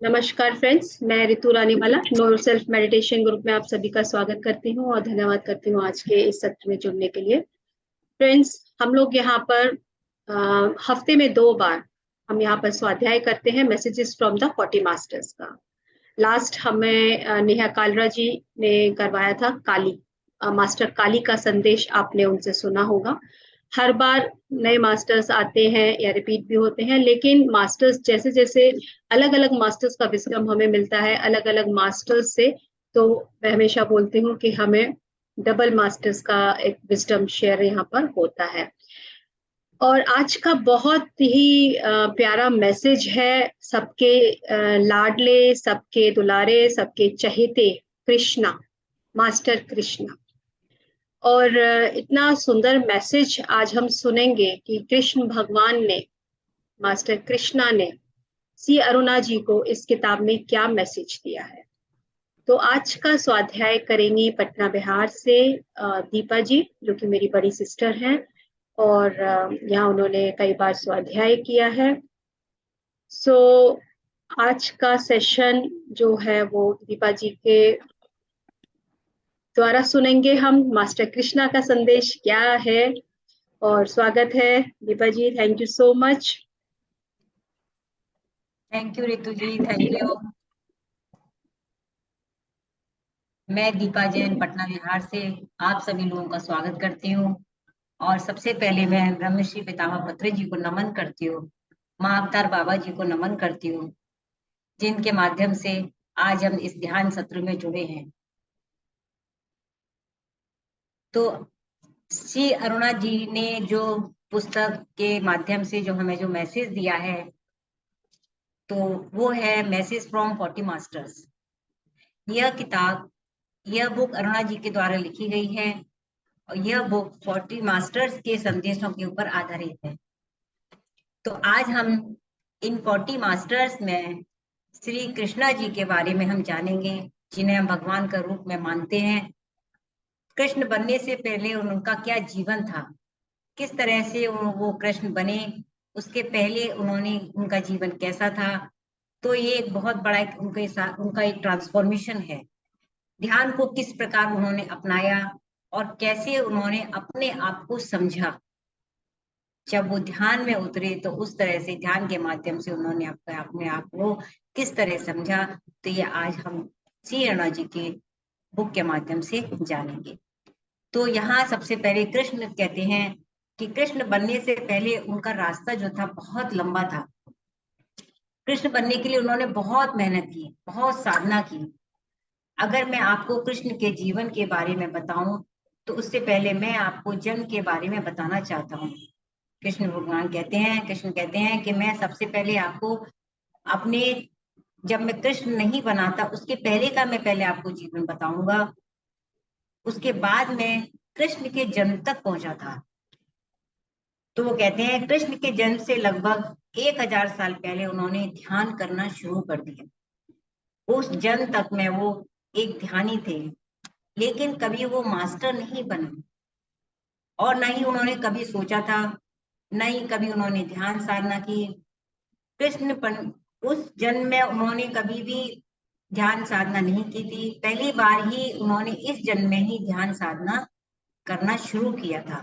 नमस्कार फ्रेंड्स, मैं Ritu Raniwala know self meditation group में आप सभी का स्वागत करती हूँ और धन्यवाद करती हूँ आज के इस सत्र में जुड़ने के लिए। फ्रेंड्स, हम लोग यहाँ पर हफ्ते में 2 बार हम यहाँ पर स्वाध्याय करते हैं मैसेजेस फ्रॉम द 40 मास्टर्स का। लास्ट हमें नेहा कालरा जी ने करवाया था काली, मास्टर काली का संदेश आपने उनसे सुना होगा। हर बार नए मास्टर्स आते हैं या रिपीट भी होते हैं, लेकिन मास्टर्स जैसे जैसे अलग अलग मास्टर्स का विजडम हमें मिलता है अलग अलग मास्टर्स से। तो मैं हमेशा बोलती हूँ कि हमें डबल मास्टर्स का एक विजडम शेयर यहाँ पर होता है। और आज का बहुत ही प्यारा मैसेज है सबके लाडले, सबके दुलारे, सबके चहेते कृष्णा, मास्टर कृष्णा। और इतना सुंदर मैसेज आज हम सुनेंगे कि कृष्ण भगवान ने, मास्टर कृष्णा ने सी अरुणा जी को इस किताब में क्या मैसेज दिया है। तो आज का स्वाध्याय करेंगी पटना बिहार से दीपा जी, जो कि मेरी बड़ी सिस्टर हैं और यहाँ उन्होंने कई बार स्वाध्याय किया है। सो आज का सेशन जो है वो दीपा जी के द्वारा सुनेंगे हम, मास्टर कृष्णा का संदेश क्या है। और स्वागत है Deepa ji, thank you so much. Thank you Ritu ji, thank you. मैं दीपा जैन पटना बिहार से आप सभी लोगों का स्वागत करती हूँ। और सबसे पहले मैं ब्रह्मश्री पितामह पत्री जी को नमन करती हूँ, माँ अवतार बाबा जी को नमन करती हूँ, जिनके माध्यम से आज हम इस ध्यान सत्र में जुड़े हैं। तो श्री अरुणा जी ने जो पुस्तक के माध्यम से जो हमें जो मैसेज दिया है, तो वो है मैसेज फ्रॉम 40 मास्टर्स। यह किताब, यह बुक अरुणा जी के द्वारा लिखी गई है और यह बुक 40 मास्टर्स के संदेशों के ऊपर आधारित है। तो आज हम इन 40 मास्टर्स में श्री कृष्णा जी के बारे में हम जानेंगे, जिन्हें हम भगवान का रूप में मानते हैं। कृष्ण बनने से पहले उनका क्या जीवन था, किस तरह से वो कृष्ण बने, उसके पहले उनका जीवन कैसा था। तो ये एक बहुत बड़ा उनके साथ उनका एक ट्रांसफॉर्मेशन है। ध्यान को किस प्रकार उन्होंने अपनाया और कैसे उन्होंने अपने आप को समझा। जब वो ध्यान में उतरे तो उस तरह से ध्यान के माध्यम से उन्होंने अपने आप को किस तरह समझा, तो ये आज हम श्री अरुणा जी के बुक के माध्यम से जानेंगे। तो यहाँ सबसे पहले कृष्ण कहते हैं कि कृष्ण बनने से पहले उनका रास्ता जो था बहुत लंबा था। कृष्ण बनने के लिए उन्होंने बहुत मेहनत की, बहुत साधना की। अगर मैं आपको कृष्ण के जीवन के बारे में बताऊं तो उससे पहले मैं आपको जन्म के बारे में बताना चाहता हूँ। कृष्ण कहते हैं कि मैं सबसे पहले आपको अपने, जब मैं कृष्ण नहीं बना था उसके पहले का मैं पहले आपको जीवन बताऊंगा। उसके बाद मैं कृष्ण के जन्म तक पहुंचा था। तो वो कहते हैं कृष्ण के जन्म से लगभग 1000 साल पहले उन्होंने ध्यान करना शुरू कर दिया। उस जन्म तक में वो एक ध्यानी थे, लेकिन कभी वो मास्टर नहीं बने और न ही उन्होंने कभी सोचा था, न ही कभी उन्होंने ध्यान साधना की। उस जन्म में उन्होंने कभी भी ध्यान साधना नहीं की थी। पहली बार ही उन्होंने इस जन्म में ही ध्यान साधना करना शुरू किया था।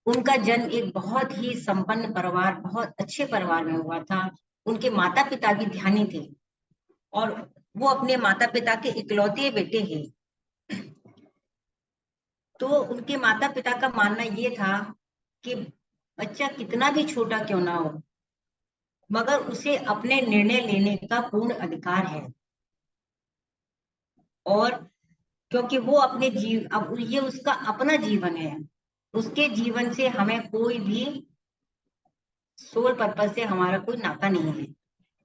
उनका जन्म एक बहुत ही संपन्न परिवार, बहुत अच्छे परिवार में हुआ था। उनके माता पिता भी ध्यानी थे और वो अपने माता पिता के इकलौते बेटे हैं। तो उनके माता पिता का मानना ये था कि बच्चा कितना भी छोटा क्यों ना हो, मगर उसे अपने निर्णय लेने का पूर्ण अधिकार है। और क्योंकि वो अपने अब ये उसका अपना जीवन है, उसके जीवन से हमें कोई भी सोल पर्पस से हमारा कोई नाता नहीं है।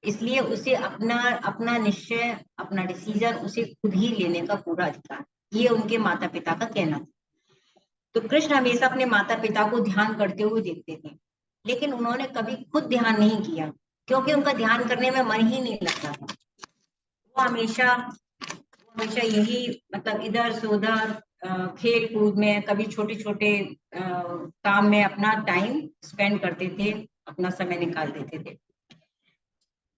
इसलिए उसे अपना अपना निश्चय, अपना डिसीजन उसे खुद ही लेने का पूरा अधिकार, ये उनके माता पिता का कहना था। तो कृष्ण हमेशा अपने माता पिता को ध्यान करते हुए देखते थे, लेकिन उन्होंने कभी खुद ध्यान नहीं किया, क्योंकि उनका ध्यान करने में मन ही नहीं लगता था। वो हमेशा हमेशा यही मतलब इधर से उधर खेल कूद में, कभी छोटे छोटे काम में अपना टाइम स्पेंड करते थे, अपना समय निकाल देते थे।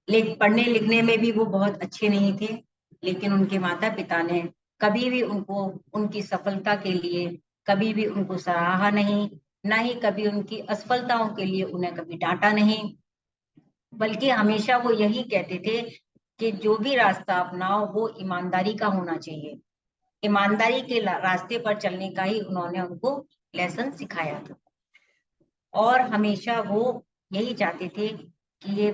पढ़ने लिखने में भी वो बहुत अच्छे नहीं थे, लेकिन उनके माता पिता ने कभी भी उनको उनकी सफलता के लिए कभी भी उनको सराहा नहीं, ना ही कभी उनकी असफलताओं के लिए उन्हें कभी डांटा नहीं, बल्कि हमेशा वो यही कहते थे कि जो भी रास्ता अपनाओ वो ईमानदारी का होना चाहिए। ईमानदारी के रास्ते पर चलने का ही उन्होंने उनको लेसन सिखाया था। और हमेशा वो यही चाहते थे कि ये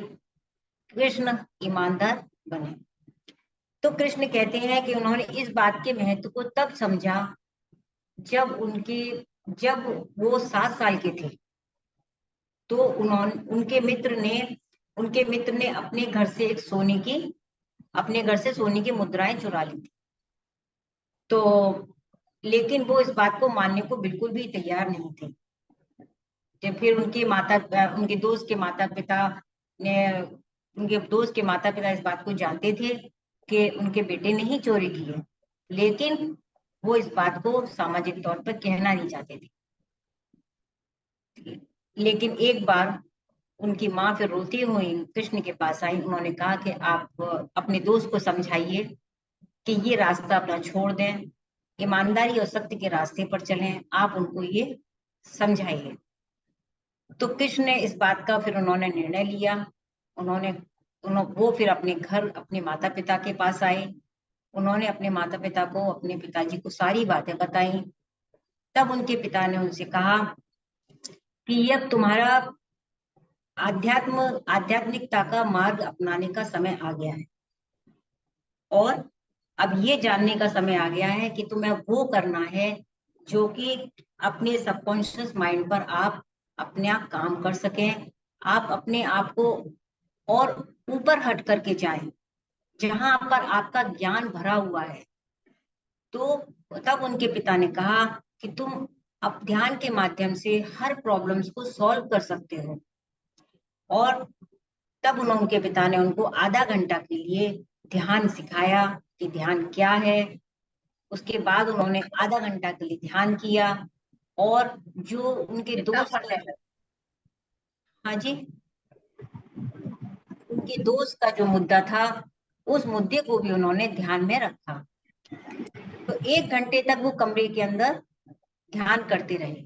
कृष्ण ईमानदार बने। तो कृष्ण कहते हैं कि उन्होंने इस बात के महत्व को तब समझा जब जब वो 7 साल के थे, तो उनके मित्र ने अपने घर से सोने की मुद्राएं चुरा ली थी। तो लेकिन वो इस बात को मानने को बिल्कुल भी तैयार नहीं थे। जब फिर ने उनके दोस्त के माता पिता इस बात को जानते थे कि उनके बेटे ने ही चोरी की है, लेकिन वो इस बात को सामाजिक तौर पर कहना नहीं चाहते थे। लेकिन एक बार उनकी माँ फिर रोती हुई कृष्ण के पास आई। उन्होंने कहा कि आप अपने दोस्त को समझाइए कि ये रास्ता अपना छोड़ दें, ईमानदारी और सत्य के रास्ते पर चलें, आप उनको ये समझाइए। तो कृष्ण ने इस बात का फिर उन्होंने निर्णय लिया। उन्होंने वो फिर अपने घर अपने माता पिता के पास आए। उन्होंने अपने माता पिता को, अपने पिताजी को सारी बातें बताई। तब उनके पिता ने उनसे कहा कि अब तुम्हारा आध्यात्मिकता का मार्ग अपनाने का समय आ गया है, और अब ये जानने का समय आ गया है कि तुम्हें वो करना है जो कि अपने सबकॉन्शियस माइंड पर आप अपने आप काम कर सकें, आप अपने आप को और ऊपर हट करके जाएं, जहां पर आपका ज्ञान भरा हुआ है। तो तब उनके पिता ने कहा कि तुम अब ध्यान के माध्यम से हर प्रॉब्लम्स को सॉल्व कर सकते हो। और तब उनके पिता ने उनको आधा घंटा के लिए ध्यान सिखाया कि ध्यान क्या है। उसके बाद उन्होंने आधा घंटा के लिए ध्यान किया, और जो उनके दोस्त है, हाँ जी, उनके दोस्त का जो मुद्दा था, उस मुद्दे को भी उन्होंने ध्यान में रखा। तो 1 घंटे तक वो कमरे के अंदर ध्यान करते रहे।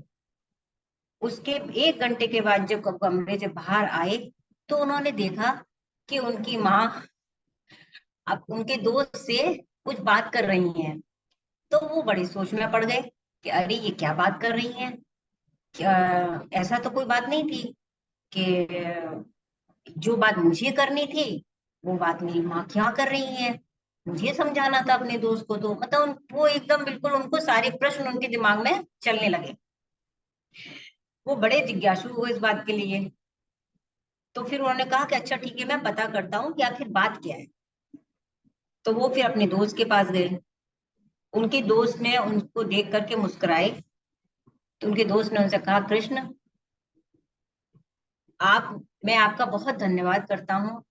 उसके 1 घंटे के बाद जब कमरे से बाहर आए, तो उन्होंने देखा कि उनकी माँ अब उनके दोस्त से कुछ बात कर रही हैं। तो वो बड़ी सोच में पड़ गए कि अरे ये क्या बात कर रही हैं, क्या ऐसा तो कोई बात नहीं थी कि जो बात मुझे करनी थी वो बात मेरी माँ क्या कर रही है, मुझे समझाना था अपने दोस्त को। तो मतलब वो एकदम बिल्कुल उनको सारे प्रश्न उनके दिमाग में चलने लगे। वो बड़े जिज्ञासु हुए इस बात के लिए। तो फिर उन्होंने कहा कि अच्छा ठीक है, मैं पता करता हूँ कि आखिर बात क्या है। तो वो फिर अपने दोस्त के पास गए। उनके दोस्त ने उनको देख करके मुस्कुराए। तो उनके दोस्त ने उनसे कहा, कृष्ण, मैं आपका बहुत धन्यवाद करता हूँ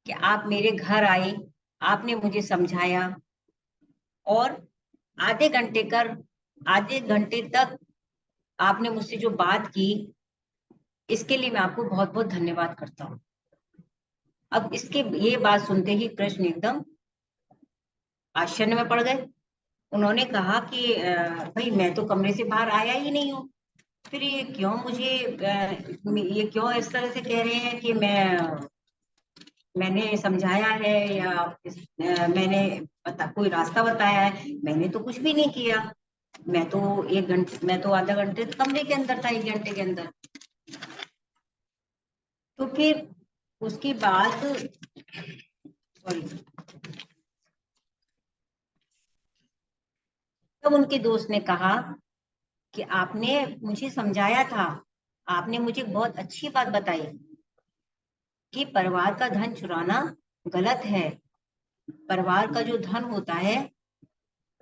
कि आप मेरे घर आए, आपने मुझे समझाया, और आधे घंटे कर आधे घंटे तक आपने मुझसे जो बात की, इसके लिए मैं आपको बहुत बहुत धन्यवाद करता हूँ। अब इसके ये बात सुनते ही कृष्ण एकदम आश्चर्य में पड़ गए। उन्होंने कहा कि भाई मैं तो कमरे से बाहर आया ही नहीं हूँ, फिर ये क्यों इस तरह से कह रहे हैं कि मैंने समझाया है, या मैंने कोई रास्ता बताया है। मैंने तो कुछ भी नहीं किया। मैं तो आधा घंटे कमरे के अंदर था, 1 घंटे के अंदर। तो फिर उसकी बात, सॉरी, तब उनके दोस्त ने कहा कि आपने मुझे समझाया था, आपने मुझे बहुत अच्छी बात बताई कि परिवार का धन चुराना गलत है। परिवार का जो धन होता है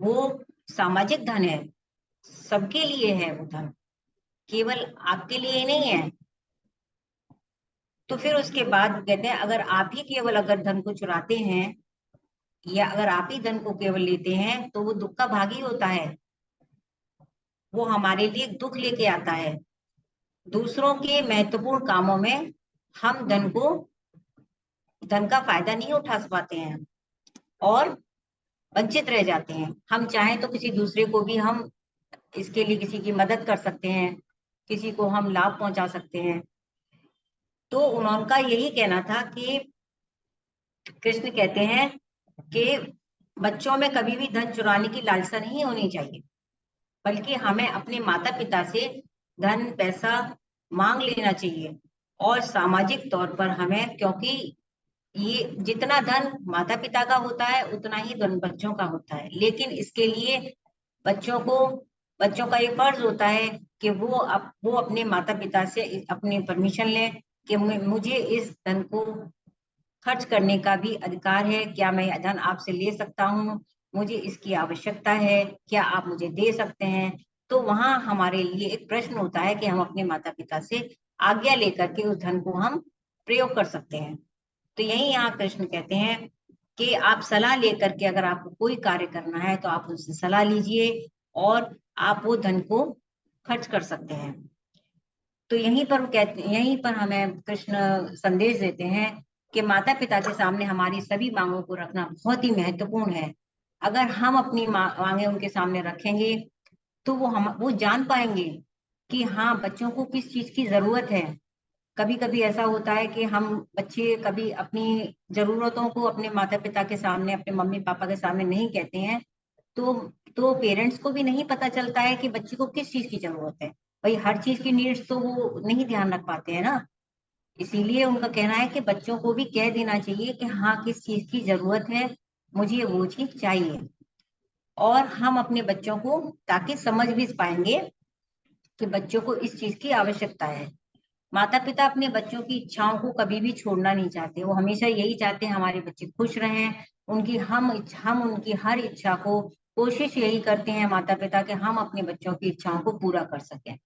वो सामाजिक धन है, सबके लिए है वो धन, केवल आपके लिए नहीं है। तो फिर उसके बाद कहते हैं, अगर आप ही केवल अगर धन को चुराते हैं, या अगर आप ही धन को केवल लेते हैं, तो वो दुख का भागी होता है। वो हमारे लिए दुख लेके आता है। दूसरों के महत्वपूर्ण कामों में हम धन को धन का फायदा नहीं उठा पाते हैं और वंचित रह जाते हैं। हम चाहें तो किसी दूसरे को भी हम इसके लिए किसी की मदद कर सकते हैं, किसी को हम लाभ पहुंचा सकते हैं। तो उनका यही कहना था कि कृष्ण कहते हैं कि बच्चों में कभी भी धन चुराने की लालसा नहीं होनी चाहिए, बल्कि हमें अपने माता पिता से धन पैसा मांग लेना चाहिए। और सामाजिक तौर पर हमें, क्योंकि ये जितना धन माता पिता का होता है उतना ही धन बच्चों का होता है, लेकिन इसके लिए बच्चों को बच्चों का ये फर्ज होता है कि वो अपने माता पिता से अपनी परमिशन लें कि मुझे इस धन को खर्च करने का भी अधिकार है, क्या मैं यह धन आपसे ले सकता हूँ, मुझे इसकी आवश्यकता है, क्या आप मुझे दे सकते हैं। तो वहां हमारे लिए एक प्रश्न होता है कि हम अपने माता पिता से आज्ञा लेकर के उस धन को हम प्रयोग कर सकते हैं। तो यही यहाँ कृष्ण कहते हैं कि आप सलाह लेकर के, अगर आपको कोई कार्य करना है तो आप उनसे सलाह लीजिए और आप वो धन को खर्च कर सकते हैं। तो यहीं पर हमें कृष्ण संदेश देते हैं कि माता पिता के सामने हमारी सभी मांगों को रखना बहुत ही महत्वपूर्ण है। अगर हम अपनी मांगे उनके सामने रखेंगे तो वो जान पाएंगे कि हाँ, बच्चों को किस चीज की जरूरत है। कभी कभी ऐसा होता है कि हम बच्चे कभी अपनी जरूरतों को अपने माता पिता के सामने, अपने मम्मी पापा के सामने नहीं कहते हैं, तो पेरेंट्स को भी नहीं पता चलता है कि बच्चे को किस चीज की जरूरत है। भाई हर चीज की नीड्स तो वो नहीं ध्यान रख पाते हैं ना। इसीलिए उनका कहना है कि बच्चों को भी कह देना चाहिए कि हाँ, किस चीज की जरूरत है, मुझे वो चीज चाहिए। और हम अपने बच्चों को ताकि समझ भी पाएंगे कि बच्चों को इस चीज की आवश्यकता है। माता पिता अपने बच्चों की इच्छाओं को कभी भी छोड़ना नहीं चाहते, वो हमेशा यही चाहते हैं हमारे बच्चे खुश रहें। हम उनकी हर इच्छा को, कोशिश यही करते हैं माता पिता कि हम अपने बच्चों की इच्छाओं को पूरा कर सकें।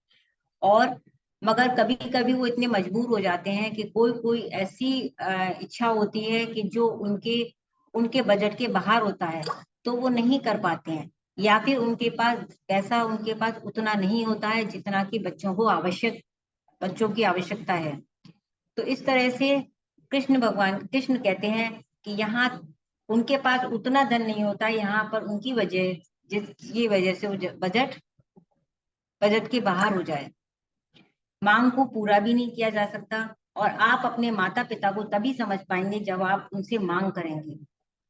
और मगर कभी कभी वो इतने मजबूर हो जाते हैं कि कोई कोई ऐसी इच्छा होती है कि जो उनके उनके बजट के बाहर होता है, तो वो नहीं कर पाते हैं, या फिर उनके पास पैसा उनके पास उतना नहीं होता है जितना कि बच्चों की आवश्यकता है। तो इस तरह से कृष्ण कहते हैं कि यहाँ उनके पास उतना धन नहीं होता, यहाँ पर उनकी वजह, जिसकी वजह से वो बजट के बाहर हो जाए, मांग को पूरा भी नहीं किया जा सकता। और आप अपने माता पिता को तभी समझ पाएंगे जब आप उनसे मांग करेंगे,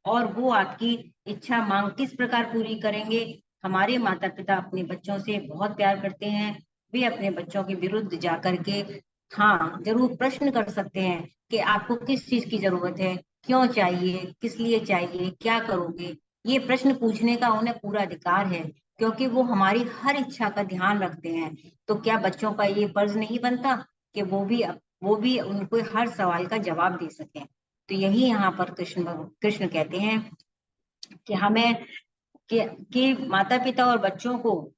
और वो आपकी इच्छा मांग किस प्रकार पूरी करेंगे। हमारे माता पिता अपने बच्चों से बहुत प्यार करते हैं, वे अपने बच्चों के विरुद्ध जाकर के हाँ जरूर प्रश्न कर सकते हैं कि आपको किस चीज की जरूरत है, क्यों चाहिए, किस लिए चाहिए, क्या करोगे। ये प्रश्न पूछने का उन्हें पूरा अधिकार है, क्योंकि वो हमारी हर इच्छा का ध्यान रखते हैं। तो क्या बच्चों का ये फर्ज नहीं बनता कि वो भी उनको हर सवाल का जवाब दे सकें। तो यही यहाँ पर कृष्ण कहते हैं कि हमें कि माता पिता और बच्चों को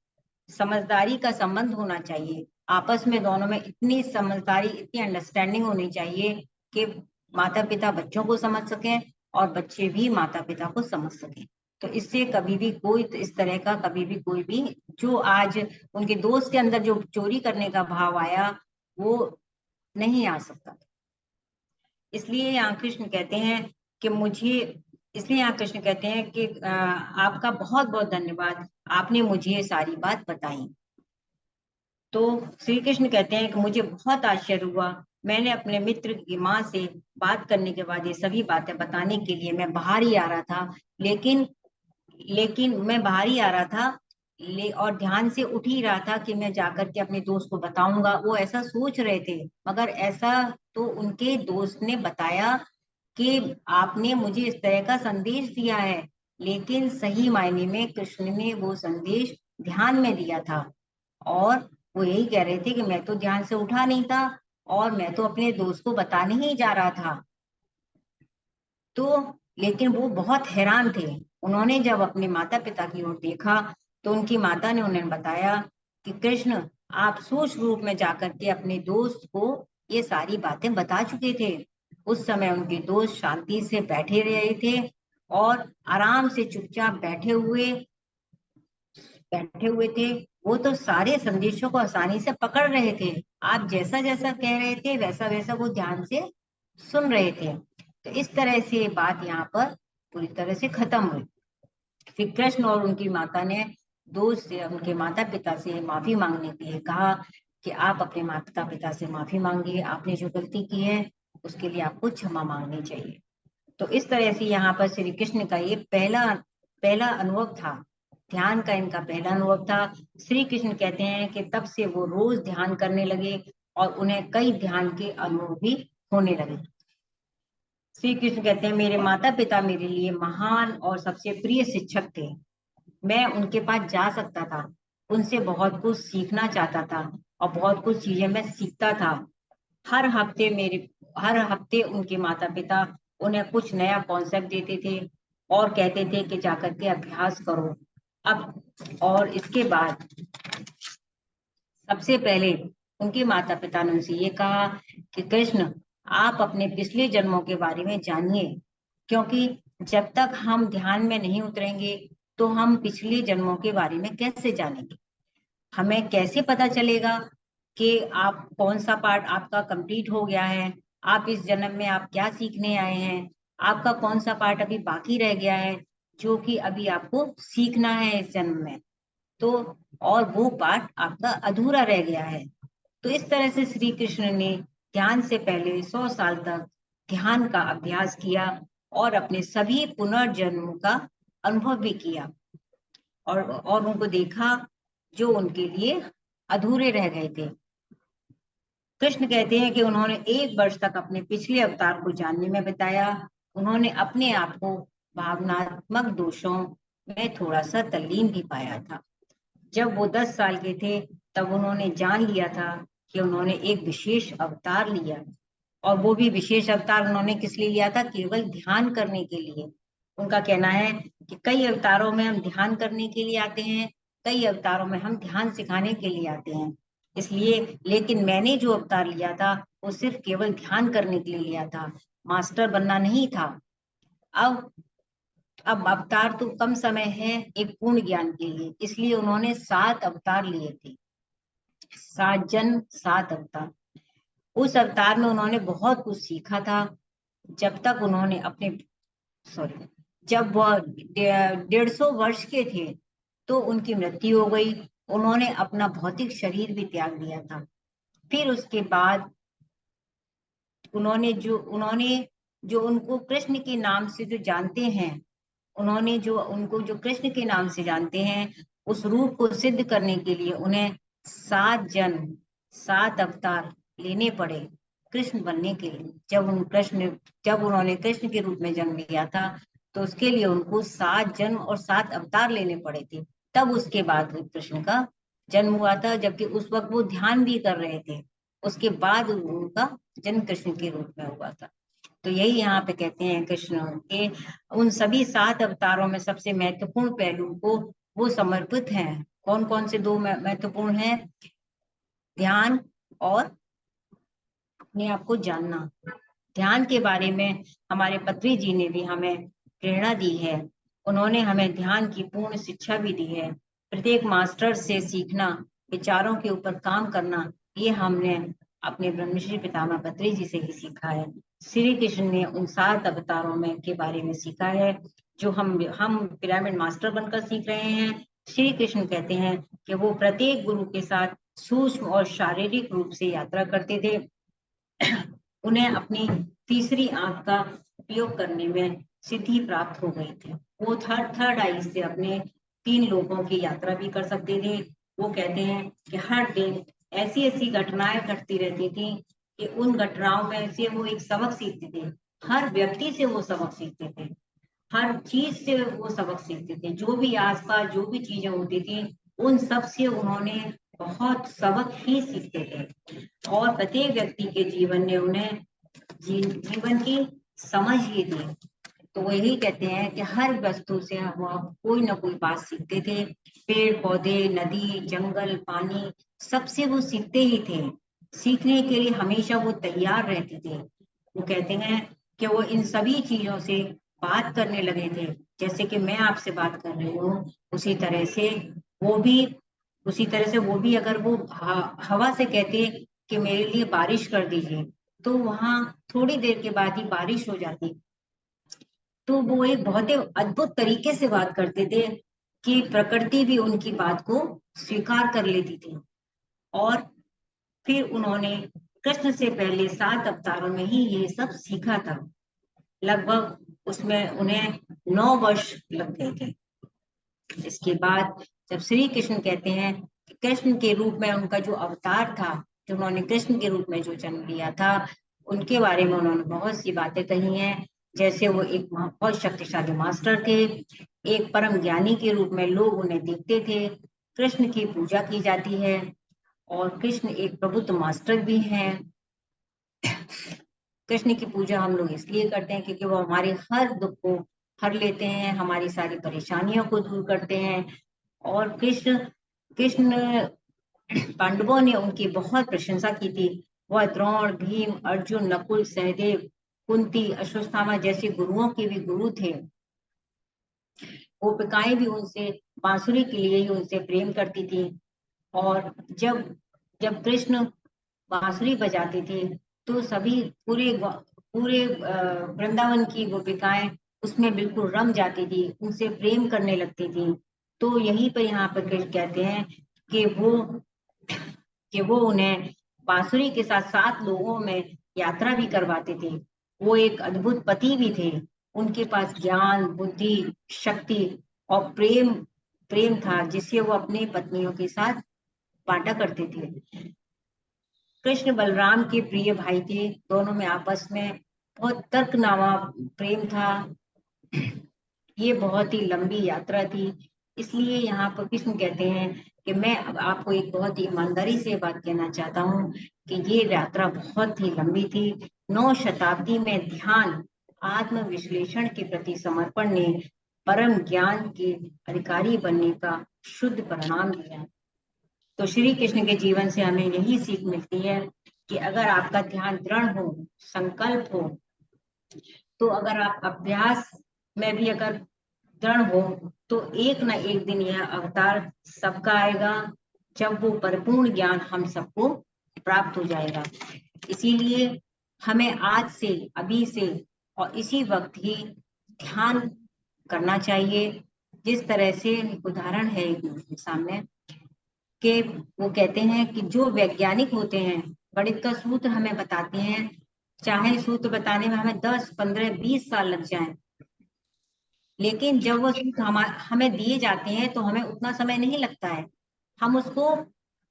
समझदारी का संबंध होना चाहिए, आपस में दोनों में इतनी समझदारी, इतनी अंडरस्टैंडिंग होनी चाहिए कि माता पिता बच्चों को समझ सकें और बच्चे भी माता पिता को समझ सकें। तो इससे कभी भी कोई इस तरह का कभी भी कोई भी जो आज उनके दोस्त के अंदर जो चोरी करने का भाव आया, वो नहीं आ सकता। इसलिए यहाँ कृष्ण कहते हैं कि मुझे इसलिए यहाँ कृष्ण कहते हैं कि आपका बहुत बहुत धन्यवाद, आपने मुझे ये सारी बात बताई। तो श्री कृष्ण कहते हैं कि मुझे बहुत आश्चर्य हुआ, मैंने अपने मित्र की माँ से बात करने के बाद ये सभी बातें बताने के लिए मैं बाहर ही आ रहा था, लेकिन लेकिन मैं बाहर ही आ रहा था और ध्यान से उठ ही रहा था कि मैं जाकर के अपने दोस्त को बताऊंगा। वो ऐसा सोच रहे थे, मगर ऐसा तो उनके दोस्त ने बताया कि आपने मुझे इस तरह का संदेश दिया है, लेकिन सही मायने में कृष्ण ने वो संदेश ध्यान में दिया था। और वो यही कह रहे थे कि मैं तो ध्यान से उठा नहीं था और मैं तो अपने दोस्त को बताने ही जा रहा था। तो लेकिन वो बहुत हैरान थे। उन्होंने जब अपने माता पिता की ओर देखा तो उनकी माता ने उन्हें बताया कि कृष्ण, आप सूक्ष्म रूप में जाकर के अपने दोस्त को ये सारी बातें बता चुके थे। उस समय उनके दोस्त शांति से बैठे रहे थे और आराम से चुपचाप बैठे हुए थे। वो तो सारे संदेशों को आसानी से पकड़ रहे थे, आप जैसा जैसा कह रहे थे वैसा वैसा वो ध्यान से सुन रहे थे। तो इस तरह से बात यहाँ पर पूरी तरह से खत्म हुई। फिर कृष्ण और उनकी माता ने उनके माता पिता से माफी मांगने के लिए कहा कि आप अपने माता पिता से माफी मांगिए, आपने जो गलती की है उसके लिए आपको क्षमा मांगनी चाहिए। तो इस तरह से यहाँ पर श्री कृष्ण का ये पहला पहला अनुभव था, ध्यान का इनका पहला अनुभव था। श्री कृष्ण कहते हैं कि तब से वो रोज ध्यान करने लगे और उन्हें कई ध्यान के अनुभव भी होने लगे। श्री कृष्ण कहते हैं, मेरे माता पिता मेरे लिए महान और सबसे प्रिय शिक्षक थे। मैं उनके पास जा सकता था, उनसे बहुत कुछ सीखना चाहता था और बहुत कुछ चीजें मैं सीखता था। हर हफ्ते उनके माता पिता उन्हें कुछ नया कॉन्सेप्ट देते थे और कहते थे कि जाकर के अभ्यास करो। अब और इसके बाद सबसे पहले उनके माता पिता ने उनसे ये कहा कि कृष्ण, आप अपने पिछले जन्मों के बारे में जानिए, क्योंकि जब तक हम ध्यान में नहीं उतरेंगे तो हम पिछले जन्मों के बारे में कैसे जानेंगे। हमें कैसे पता चलेगा कि आप कौन सा पार्ट आपका कंप्लीट हो गया है, आप इस जन्म में आप क्या सीखने आए हैं, आपका कौन सा पार्ट अभी बाकी रह गया है जो कि अभी आपको सीखना है इस जन्म में, तो और वो पार्ट आपका अधूरा रह गया है। तो इस तरह से श्री कृष्ण ने ध्यान से पहले 100 साल तक ध्यान का अभ्यास किया और अपने सभी पुनर्जन्म का अनुभव भी किया और उनको देखा जो उनके लिए अधूरे रह गए थे। कृष्ण कहते हैं कि उन्होंने 1 वर्ष तक अपने पिछले अवतार को जानने में बिताया। उन्होंने अपने आप को भावनात्मक दोषों में थोड़ा सा तल्लीन भी पाया था। जब वो 10 साल के थे तब उन्होंने जान लिया था कि उन्होंने एक विशेष अवतार लिया, और वो भी विशेष अवतार उन्होंने किस लिए लिया था, केवल ध्यान करने के लिए। उनका कहना है कि कई अवतारों में हम ध्यान करने के लिए आते हैं, कई अवतारों में हम ध्यान सिखाने के लिए आते हैं, इसलिए लेकिन मैंने जो अवतार लिया था वो सिर्फ केवल ध्यान करने के लिए लिया था, मास्टर बनना नहीं था। अब अवतार तो कम समय है एक पूर्ण ज्ञान के लिए, इसलिए उन्होंने 7 अवतार लिए थे, 7 जन्म 7 अवतार। उस अवतार में उन्होंने बहुत कुछ सीखा था। जब तक उन्होंने अपने सॉरी जब वह 150 वर्ष के थे तो उनकी मृत्यु हो गई। उन्होंने अपना भौतिक शरीर भी त्याग दिया था। फिर उसके बाद उन्होंने जो उनको कृष्ण के नाम से जो जानते हैं, उन्होंने जो कृष्ण के नाम से जानते हैं, उस रूप को सिद्ध करने के लिए उन्हें 7 जन्म 7 अवतार लेने पड़े कृष्ण बनने के लिए। जब उन्होंने कृष्ण के रूप में जन्म लिया था तो उसके लिए उनको 7 जन्म और 7 अवतार लेने पड़े थे, तब उसके बाद कृष्ण का जन्म हुआ था, जबकि उस वक्त वो ध्यान भी कर रहे थे। उसके बाद उनका जन्म कृष्ण के रूप में हुआ था। तो यही यहाँ पे कहते हैं कृष्ण के उन सभी 7 अवतारों में सबसे महत्वपूर्ण पहलू को वो समर्पित हैं। कौन कौन से 2 महत्वपूर्ण हैं? ध्यान और अपने आप को जानना। ध्यान के बारे में हमारे पत्री जी ने भी हमें प्रेरणा दी है। उन्होंने हमें ध्यान की पूर्ण शिक्षा भी दी है। प्रत्येक मास्टर से सीखना, विचारों के ऊपर काम करना, ये हमने अपने ब्रह्मश्री पितामह पत्री जी से ही सीखा है। श्री कृष्ण ने उन 7 अवतारों में के बारे में सीखा है जो हम पिरामिड मास्टर बनकर सीख रहे हैं। श्री कृष्ण कहते हैं कि वो प्रत्येक गुरु के साथ सूक्ष्म और शारीरिक रूप से यात्रा करते थे। उन्हें अपनी तीसरी आंख का उपयोग करने में सिद्धि प्राप्त हो गई थी। वो थर्ड आई से अपने 3 लोगों की यात्रा भी कर सकते थे। वो कहते हैं कि हर दिन ऐसी ऐसी घटनाएं घटती रहती थी कि उन घटनाओं में से वो एक सबक सीखते थे। हर व्यक्ति से वो सबक सीखते थे, हर चीज से वो सबक सीखते थे। जो भी आसपास जो भी चीजें होती थी उन सब से उन्होंने बहुत सबक ही सीखते थे, और प्रत्येक व्यक्ति के जीवन ने उन्हें जीवन की समझ ही दी। तो वो यही कहते हैं कि हर वस्तु से वो कोई ना कोई बात सीखते थे। पेड़ पौधे, नदी, जंगल, पानी, सबसे वो सीखते ही थे। सीखने के लिए हमेशा वो तैयार रहते थे। वो कहते हैं कि वो इन सभी चीजों से बात करने लगे थे। जैसे कि मैं आपसे बात कर रही हूँ, उसी तरह से वो भी अगर वो हवा से कहते कि मेरे लिए बारिश कर दीजिए, तो वहां थोड़ी देर के बाद ही बारिश हो जाती। तो वो एक बहुत ही अद्भुत तरीके से बात करते थे कि प्रकृति भी उनकी बात को स्वीकार कर लेती थी। और फिर उन्होंने कृष्ण से पहले 7 अवतारों में ही ये सब सीखा था। लगभग उसमें उन्हें 9 वर्ष लग गए थे। इसके बाद जब श्री कृष्ण कहते हैं कि कृष्ण के रूप में उनका जो अवतार था, जो उन्होंने कृष्ण के रूप में जो जन्म लिया था, उनके बारे में उन्होंने बहुत सी बातें कही हैं। जैसे वो एक बहुत शक्तिशाली मास्टर थे, एक परम ज्ञानी के रूप में लोग उन्हें देखते थे, कृष्ण की पूजा की जाती है, और कृष्ण एक प्रबुद्ध मास्टर भी हैं। कृष्ण की पूजा हम लोग इसलिए करते हैं क्योंकि वो हमारे हर दुख को हर लेते हैं, हमारी सारी परेशानियों को दूर करते हैं। और कृष्ण कृष्ण पांडवों ने उनकी बहुत प्रशंसा की थी। वह द्रोण, भीम, अर्जुन, नकुल, सहदेव, कुंती, अश्वत्थामा जैसे गुरुओं के भी गुरु थे। गोपिकाएं भी उनसे बांसुरी के लिए ही उनसे प्रेम करती थी। और जब जब कृष्ण बांसुरी बजाते थे तो सभी पूरे पूरे वृंदावन की गोपिकाएं उसमें बिल्कुल रम जाती थी, उनसे प्रेम करने लगती थी। तो यहीं पर यहाँ पर कृष्ण कहते हैं कि वो उन्हें बांसुरी के साथ 7 लोगों में यात्रा भी करवाते थे। वो एक अद्भुत पति भी थे। उनके पास ज्ञान, बुद्धि, शक्ति और प्रेम प्रेम था, जिसे वो अपनी पत्नियों के साथ बांटा करते थे। कृष्ण बलराम के प्रिय भाई थे। दोनों में आपस में बहुत तर्कनामा प्रेम था। ये बहुत ही लंबी यात्रा थी। इसलिए यहाँ पर कृष्ण कहते हैं कि मैं अब आपको एक बहुत ही ईमानदारी से बात कहना चाहता हूँ कि ये यात्रा बहुत ही लंबी थी। 9 शताब्दी में ध्यान, आत्म विश्लेषण के प्रति समर्पण ने परम ज्ञान के अधिकारी बनने का शुद्ध परिणाम दिया। तो श्री कृष्ण के जीवन से हमें यही सीख मिलती है कि अगर आपका ध्यान दृढ़ हो, संकल्प हो, तो अगर आप अभ्यास में भी अगर दृढ़ हो, तो एक ना एक दिन यह अवतार सबका आएगा, जब वो परिपूर्ण ज्ञान हम सबको प्राप्त हो जाएगा। इसीलिए हमें आज से, अभी से और इसी वक्त ही ध्यान करना चाहिए। जिस तरह से एक उदाहरण है एक सामने कि वो कहते हैं कि जो वैज्ञानिक होते हैं, गणित का सूत्र हमें बताते हैं, चाहे सूत्र बताने में हमें 10, 15, 20 साल लग जाएं, लेकिन जब वो सूत्र हमें दिए जाते हैं तो हमें उतना समय नहीं लगता है। हम उसको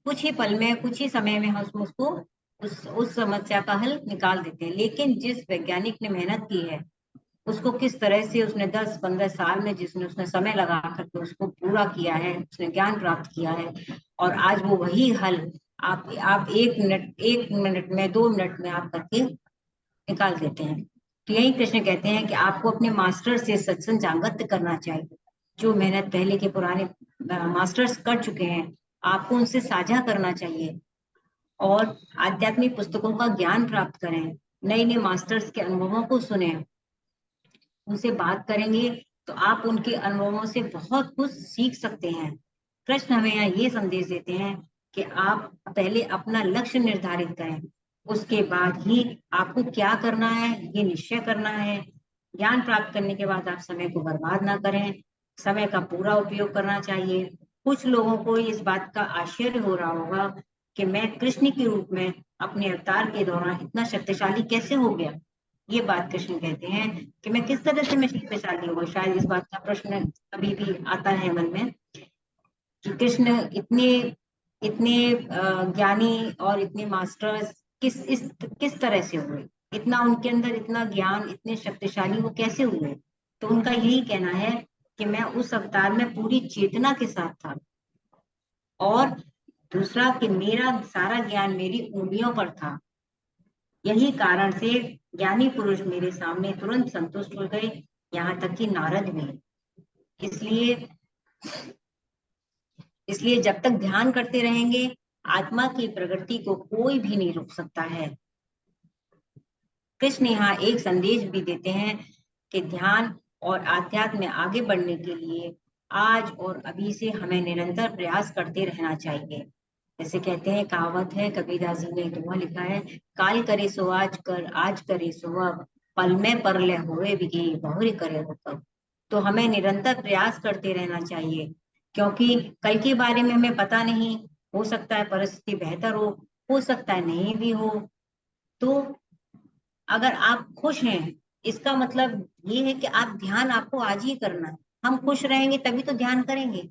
कुछ ही पल में, कुछ ही समय में हम उसको उस समस्या का हल निकाल देते हैं। लेकिन जिस वैज्ञानिक ने मेहनत की है, उसको किस तरह से उसने 10-15 साल में जिसने उसने समय लगा करके उसको पूरा किया है, उसने ज्ञान प्राप्त किया है, और आज वो वही हल आप 1 मिनट में, 2 मिनट में आप करके निकाल देते हैं। तो यही कृष्ण कहते हैं कि आपको अपने मास्टर से सत्संग जागृत करना चाहिए। जो मेहनत पहले के पुराने मास्टर्स कर चुके हैं, आपको उनसे साझा करना चाहिए और आध्यात्मिक पुस्तकों का ज्ञान प्राप्त करें। नए नए मास्टर्स के अनुभवों को सुने, उनसे बात करेंगे तो आप उनके अनुभवों से बहुत कुछ सीख सकते हैं। कृष्ण हमें यहाँ ये संदेश देते हैं कि आप पहले अपना लक्ष्य निर्धारित करें, उसके बाद ही आपको क्या करना है ये निश्चय करना है। ज्ञान प्राप्त करने के बाद आप समय को बर्बाद ना करें, समय का पूरा उपयोग करना चाहिए। कुछ लोगों को इस बात का आश्चर्य हो रहा होगा कि मैं कृष्ण के रूप में अपने अवतार के दौरान इतना शक्तिशाली कैसे हो गया। ये बात कृष्ण कहते हैं कि मैं किस तरह से मैं शक्तिशाली हूँ। शायद इस बात का प्रश्न कभी भी आता है मन में कि कृष्ण इतने इतने ज्ञानी और इतने मास्टर्स किस तरह से हुए, इतना उनके अंदर इतना ज्ञान, इतने शक्तिशाली वो कैसे हुए। तो उनका यही कहना है कि मैं उस अवतार में पूरी चेतना के साथ था, और दूसरा कि मेरा सारा ज्ञान मेरी उंगलियों पर था। यही कारण से ज्ञानी पुरुष मेरे सामने तुरंत संतुष्ट हो गए, यहाँ तक कि नारद भी। इसलिए इसलिए जब तक ध्यान करते रहेंगे, आत्मा की प्रगति को कोई भी नहीं रोक सकता है। कृष्ण यहाँ एक संदेश भी देते हैं कि ध्यान और आध्यात्म में आगे बढ़ने के लिए आज और अभी से हमें निरंतर प्रयास करते रहना चाहिए। जैसे कहते हैं, कहावत है, कबीरदास जी ने दोहा लिखा है, काल करे सो आज करे सो अब, पल में परले होए बिगे बहुरी करे हो कब। तो हमें निरंतर प्रयास करते रहना चाहिए, क्योंकि कल के बारे में हमें पता नहीं, हो सकता है परिस्थिति बेहतर हो सकता है नहीं भी हो। तो अगर आप खुश हैं, इसका मतलब ये है कि आप ध्यान आपको आज ही करना है। हम खुश रहेंगे तभी तो ध्यान करेंगे।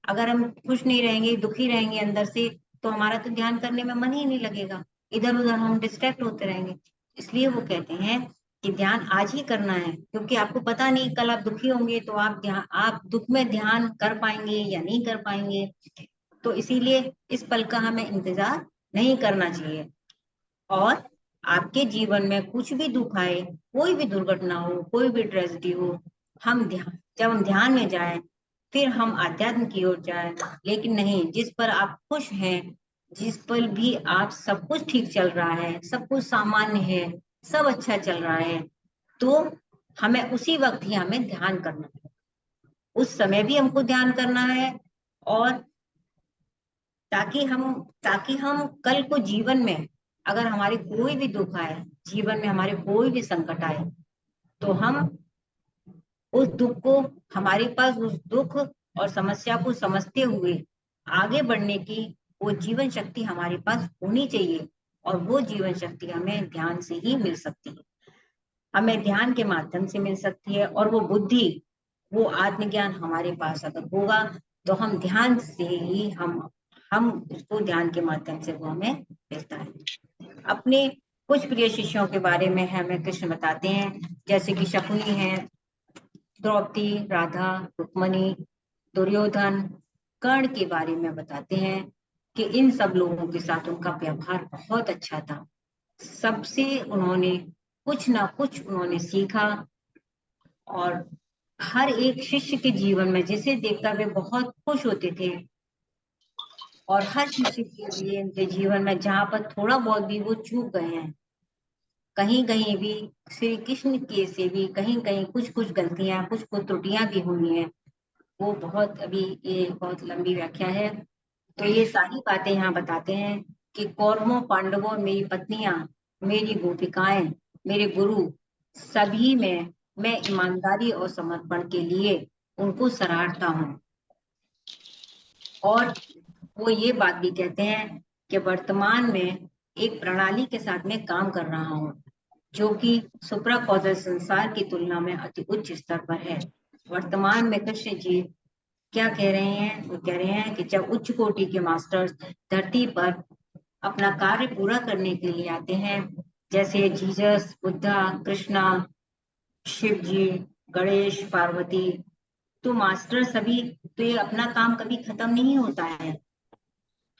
अगर हम खुश नहीं रहेंगे, दुखी रहेंगे अंदर से, तो हमारा तो ध्यान करने में मन ही नहीं लगेगा, इधर उधर हम डिस्ट्रैक्ट होते रहेंगे। इसलिए वो कहते हैं कि ध्यान आज ही करना है, क्योंकि आपको पता नहीं कल आप दुखी होंगे तो आप दुख में ध्यान कर पाएंगे या नहीं कर पाएंगे। तो इसीलिए इस पल का हमें इंतजार नहीं करना चाहिए। और आपके जीवन में कुछ भी दुख आए, कोई भी दुर्घटना हो, कोई भी ट्रेजेडी हो, जब हम ध्यान में जाएं, फिर हम आध्यात्म की ओर जाएं। लेकिन नहीं, जिस पर आप खुश हैं, जिस पर भी आप सब कुछ ठीक चल रहा है, सब कुछ सामान्य है, सब अच्छा चल रहा है, तो हमें उसी वक्त ही हमें ध्यान करना है। उस समय भी हमको ध्यान करना है। और ताकि हम कल को जीवन में, अगर हमारे कोई भी दुख आए, जीवन में हमारे कोई भी संकट आए, तो हम उस दुख को, हमारे पास उस दुख और समस्या को समझते हुए आगे बढ़ने की वो जीवन शक्ति हमारे पास होनी चाहिए। और वो जीवन शक्ति हमें ध्यान से ही मिल सकती है, हमें ध्यान के माध्यम से मिल सकती है। और वो बुद्धि, वो आत्मज्ञान हमारे पास अगर होगा, तो हम ध्यान से ही हम उसको ध्यान के माध्यम से वो हमें मिलता है। अपने कुछ प्रिय शिष्यों के बारे में हमें कृष्ण बताते हैं, जैसे कि शकुनी है, द्रौपदी, राधा, रुक्मणी, दुर्योधन, कर्ण के बारे में बताते हैं कि इन सब लोगों के साथ उनका व्यवहार बहुत अच्छा था। सबसे उन्होंने कुछ ना कुछ उन्होंने सीखा। और हर एक शिष्य के जीवन में जिसे देखकर वे बहुत खुश होते थे। और हर शिष्य के लिए उनके जीवन में जहाँ पर थोड़ा बहुत भी वो चूक गए हैं, कहीं कहीं भी श्री कृष्ण के से भी कहीं कहीं कुछ कुछ गलतियां, कुछ कुछ त्रुटियां भी हुई हैं। वो बहुत, अभी ये बहुत लंबी व्याख्या है, तो ये सारी बातें यहाँ बताते हैं कि कौरवों, पांडवों, मेरी पत्नियां, मेरी गोपिकाएं, मेरे गुरु, सभी में मैं ईमानदारी और समर्पण के लिए उनको सराहता हूँ। और वो ये बात भी कहते हैं कि वर्तमान में एक प्रणाली के साथ में काम कर रहा हूँ, जो कि सुप्रा कॉजल संसार की तुलना में अति उच्च स्तर पर है। वर्तमान में कृष्ण जी क्या कह रहे हैं? वो कह रहे हैं कि जब उच्च कोटि के मास्टर्स धरती पर अपना कार्य पूरा करने के लिए आते हैं, जैसे जीसस, बुद्धा, कृष्णा, शिव जी, गणेश, पार्वती, तो मास्टर सभी, तो ये अपना काम कभी खत्म नहीं होता है।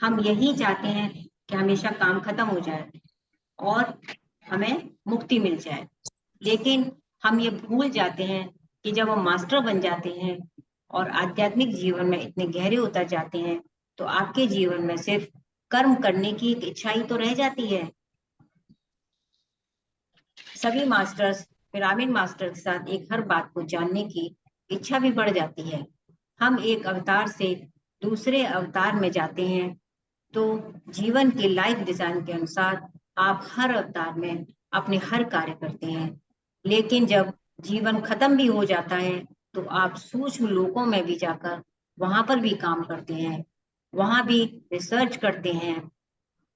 हम यही चाहते हैं कि हमेशा काम खत्म हो जाए और हमें मुक्ति मिल जाए। लेकिन हम ये भूल जाते हैं कि जब हम मास्टर बन जाते हैं और आध्यात्मिक जीवन में इतने गहरे उतर जाते हैं, तो आपके जीवन में सिर्फ कर्म करने की एक इच्छा ही तो रह जाती है। सभी मास्टर्स पिरामिड मास्टर के साथ एक हर बात को जानने की इच्छा भी बढ़ जाती है। हम एक अवतार से दूसरे अवतार में जाते हैं, तो जीवन के लाइफ डिजाइन के अनुसार आप हर अवतार में अपने हर कार्य करते हैं। लेकिन जब जीवन खत्म भी हो जाता है, तो आप सूक्ष्म लोकों में भी जाकर वहां पर भी काम करते हैं, वहां भी रिसर्च करते हैं।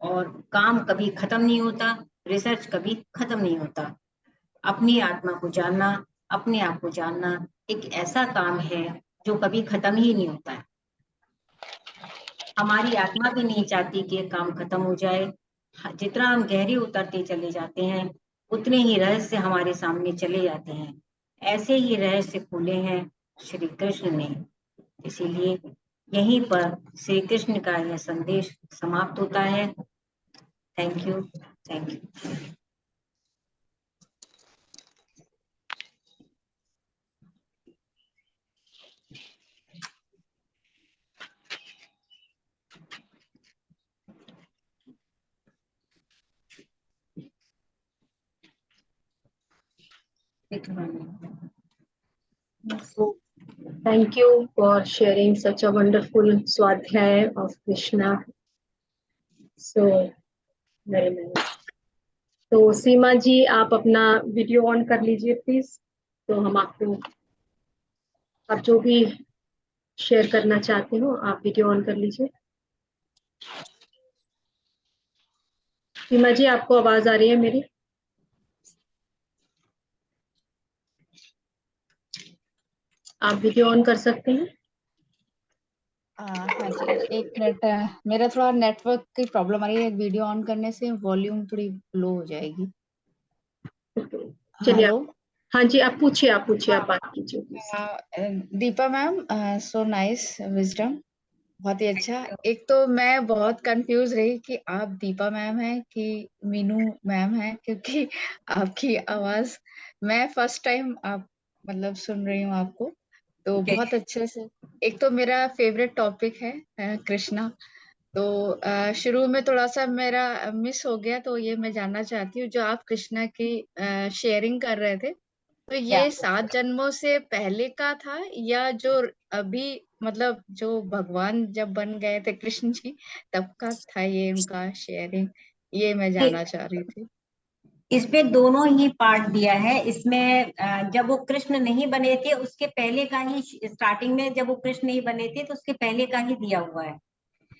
और काम कभी खत्म नहीं होता, रिसर्च कभी खत्म नहीं होता। अपनी आत्मा को जानना, अपने आप को जानना एक ऐसा काम है जो कभी खत्म ही नहीं होता है। हमारी आत्मा भी नहीं चाहती कि काम खत्म हो जाए। जितना हम गहरे उतरते चले जाते हैं, उतने ही रहस्य हमारे सामने चले जाते हैं। ऐसे ही रहस्य खोले हैं श्री कृष्ण ने। इसीलिए यहीं पर श्री कृष्ण का यह संदेश समाप्त होता है। Thank you. Thank you. So, thank you for sharing such a wonderful Swadhyaya of Krishna so very nice. तो सीमा जी, आप अपना वीडियो ऑन कर लीजिए प्लीज। तो हम आपको, आप जो भी शेयर करना चाहते हो आप वीडियो ऑन कर लीजिए। सीमा जी, आपको आवाज आ रही है मेरी? आप वीडियो ऑन कर सकते हैं। हाँ जी, एक मिनट। मेरा थोड़ा नेटवर्क की प्रॉब्लम आ रही है। वीडियो ऑन करने से वॉल्यूम थोड़ी लो हो जाएगी। चलिए हेलो। हाँ जी, आप पूछिए, आप बात कीजिए please. Deepa ma'am, so nice wisdom. बहुत ही अच्छा। एक तो मैं बहुत कंफ्यूज रही कि आप दीपा मैम हैं कि मीनू मैम हैं, क्योंकि आपकी आवाज मैं फर्स्ट टाइम आप मतलब सुन रही हूँ आपको। तो Okay. बहुत अच्छे से। एक तो मेरा फेवरेट टॉपिक है कृष्णा। तो शुरू में थोड़ा सा मेरा मिस हो गया, तो ये मैं जानना चाहती हूँ जो आप कृष्णा की शेयरिंग कर रहे थे, तो Yeah. ये 7 जन्मों से पहले का था या जो अभी मतलब जो भगवान जब बन गए थे कृष्ण जी तब का था ये उनका शेयरिंग? ये मैं जानना चाह रही थी। इसमें दोनों ही पार्ट दिया है। इसमें जब वो कृष्ण नहीं बने थे उसके पहले का ही, स्टार्टिंग में जब वो कृष्ण नहीं बने थे तो उसके पहले का ही दिया हुआ है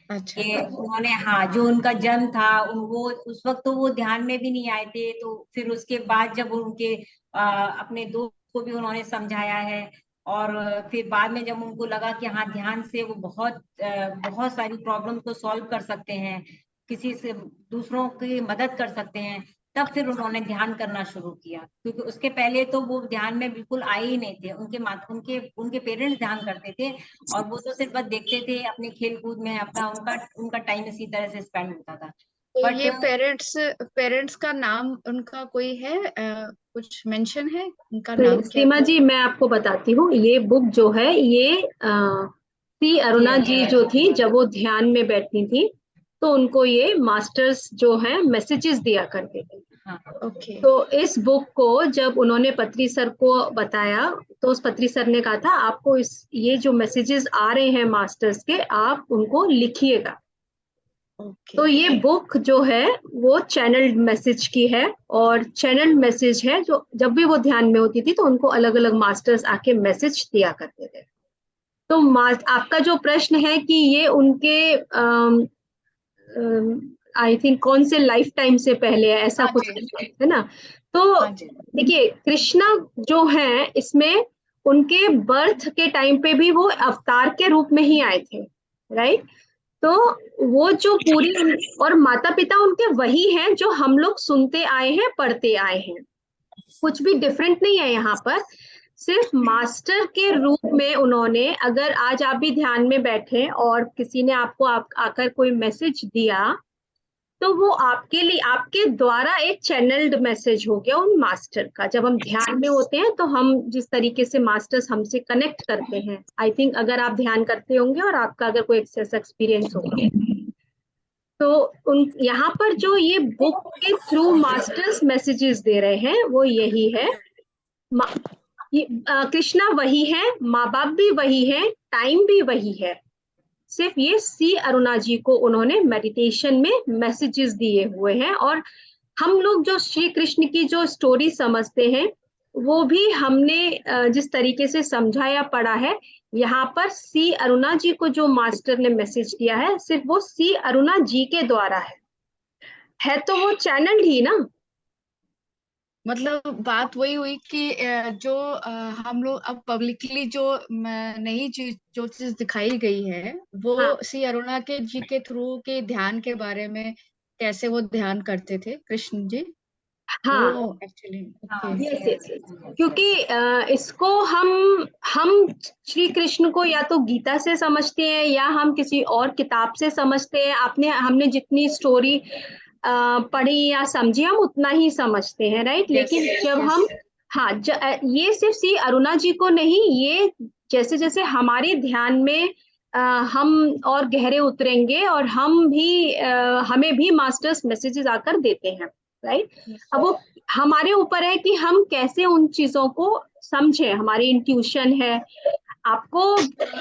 अच्छा। कि उन्होंने, हाँ, जो उनका जन्म था वो उस वक्त तो वो ध्यान में भी नहीं आए थे। तो फिर उसके बाद जब उनके अपने दोस्त को भी उन्होंने समझाया है, और फिर बाद में जब उनको लगा कि हाँ, ध्यान से वो बहुत सारी प्रॉब्लम को सॉल्व कर सकते हैं, किसी से दूसरों की मदद कर सकते हैं, तब फिर उन्होंने ध्यान करना शुरू किया। क्योंकि उसके पहले तो वो ध्यान में बिल्कुल आए ही नहीं थे। उनके उनके पेरेंट्स ध्यान करते थे और वो तो सिर्फ बस देखते थे, अपने खेल कूद में अपना उनका उनका टाइम इसी तरह से स्पेंड होता था। तो बट ये पेरेंट्स पेरेंट्स का नाम उनका कोई है? कुछ मेंशन है उनका नाम क्या सीमा था? जी, मैं आपको बताती हूँ, ये बुक जो है ये सी जी अरुणा जी जो थी, जब वो ध्यान में बैठती थी तो उनको ये मास्टर्स जो है मैसेजेस दिया करते थे। हाँ, ओके। तो इस बुक को जब उन्होंने पत्री सर को बताया तो उस पत्री सर ने कहा था आपको इस ये जो मैसेजेस आ रहे हैं मास्टर्स के, आप उनको लिखिएगा। ओके। तो ये बुक जो है वो चैनल्ड मैसेज की है, और चैनल्ड मैसेज है जो जब भी वो ध्यान में होती थी तो उनको अलग अलग मास्टर्स आके मैसेज दिया करते थे। तो आपका जो प्रश्न है कि ये उनके आई थिंक कौन से लाइफ टाइम से पहले है, ऐसा हाँ कुछ जी। है ना? तो हाँ जी। देखिए, कृष्णा जो है इसमें उनके बर्थ के टाइम पे भी वो अवतार के रूप में ही आए थे, राइट? तो वो जो पूरी और माता पिता उनके वही हैं जो हम लोग सुनते आए हैं, पढ़ते आए हैं। कुछ भी डिफरेंट नहीं है यहाँ पर। सिर्फ मास्टर के रूप में उन्होंने, अगर आज आप भी ध्यान में बैठे और किसी ने आपको आकर कोई मैसेज दिया तो वो आपके लिए, आपके द्वारा एक चैनल्ड मैसेज हो गया उन मास्टर का। जब हम ध्यान में होते हैं तो हम जिस तरीके से मास्टर्स हमसे कनेक्ट करते हैं, आई थिंक अगर आप ध्यान करते होंगे और आपका अगर कोई ऐसा एक्सपीरियंस होगा, तो उन यहाँ पर जो ये बुक के थ्रू मास्टर्स मैसेजेस दे रहे हैं वो यही है। कृष्णा वही है, माँ बाप भी वही है, टाइम भी वही है। सिर्फ ये सी अरुणा जी को उन्होंने मेडिटेशन में मैसेजेस दिए हुए हैं, और हम लोग जो श्री कृष्ण की जो स्टोरी समझते हैं वो भी हमने जिस तरीके से समझा या पढ़ा है, यहाँ पर सी अरुणा जी को जो मास्टर ने मैसेज दिया है सिर्फ वो सी अरुणा जी के द्वारा है तो वो चैनल ही ना। मतलब बात वही हुई कि जो हम लोग अब पब्लिकली जो नई चीज जो चीज दिखाई गई है वो हाँ श्री अरुणा के जी के थ्रू के ध्यान के बारे में, कैसे वो ध्यान करते थे कृष्ण जी, हाँ, वो एक्चुअली। हाँ, ओके। Yes yes yes. क्योंकि इसको हम श्री कृष्ण को या तो गीता से समझते हैं या हम किसी और किताब से समझते हैं। आपने हमने जितनी स्टोरी पढ़ी या समझी हम उतना ही समझते हैं, राइट? यस। लेकिन जब यस। हम, हाँ, ये सिर्फ सी अरुणा जी को नहीं, ये जैसे जैसे हमारे ध्यान में अ, हम और गहरे उतरेंगे और हम भी हमें भी मास्टर्स मैसेजेस आकर देते हैं, राइट? अब वो हमारे ऊपर है कि हम कैसे उन चीजों को समझें, हमारी इंट्यूशन है। आपको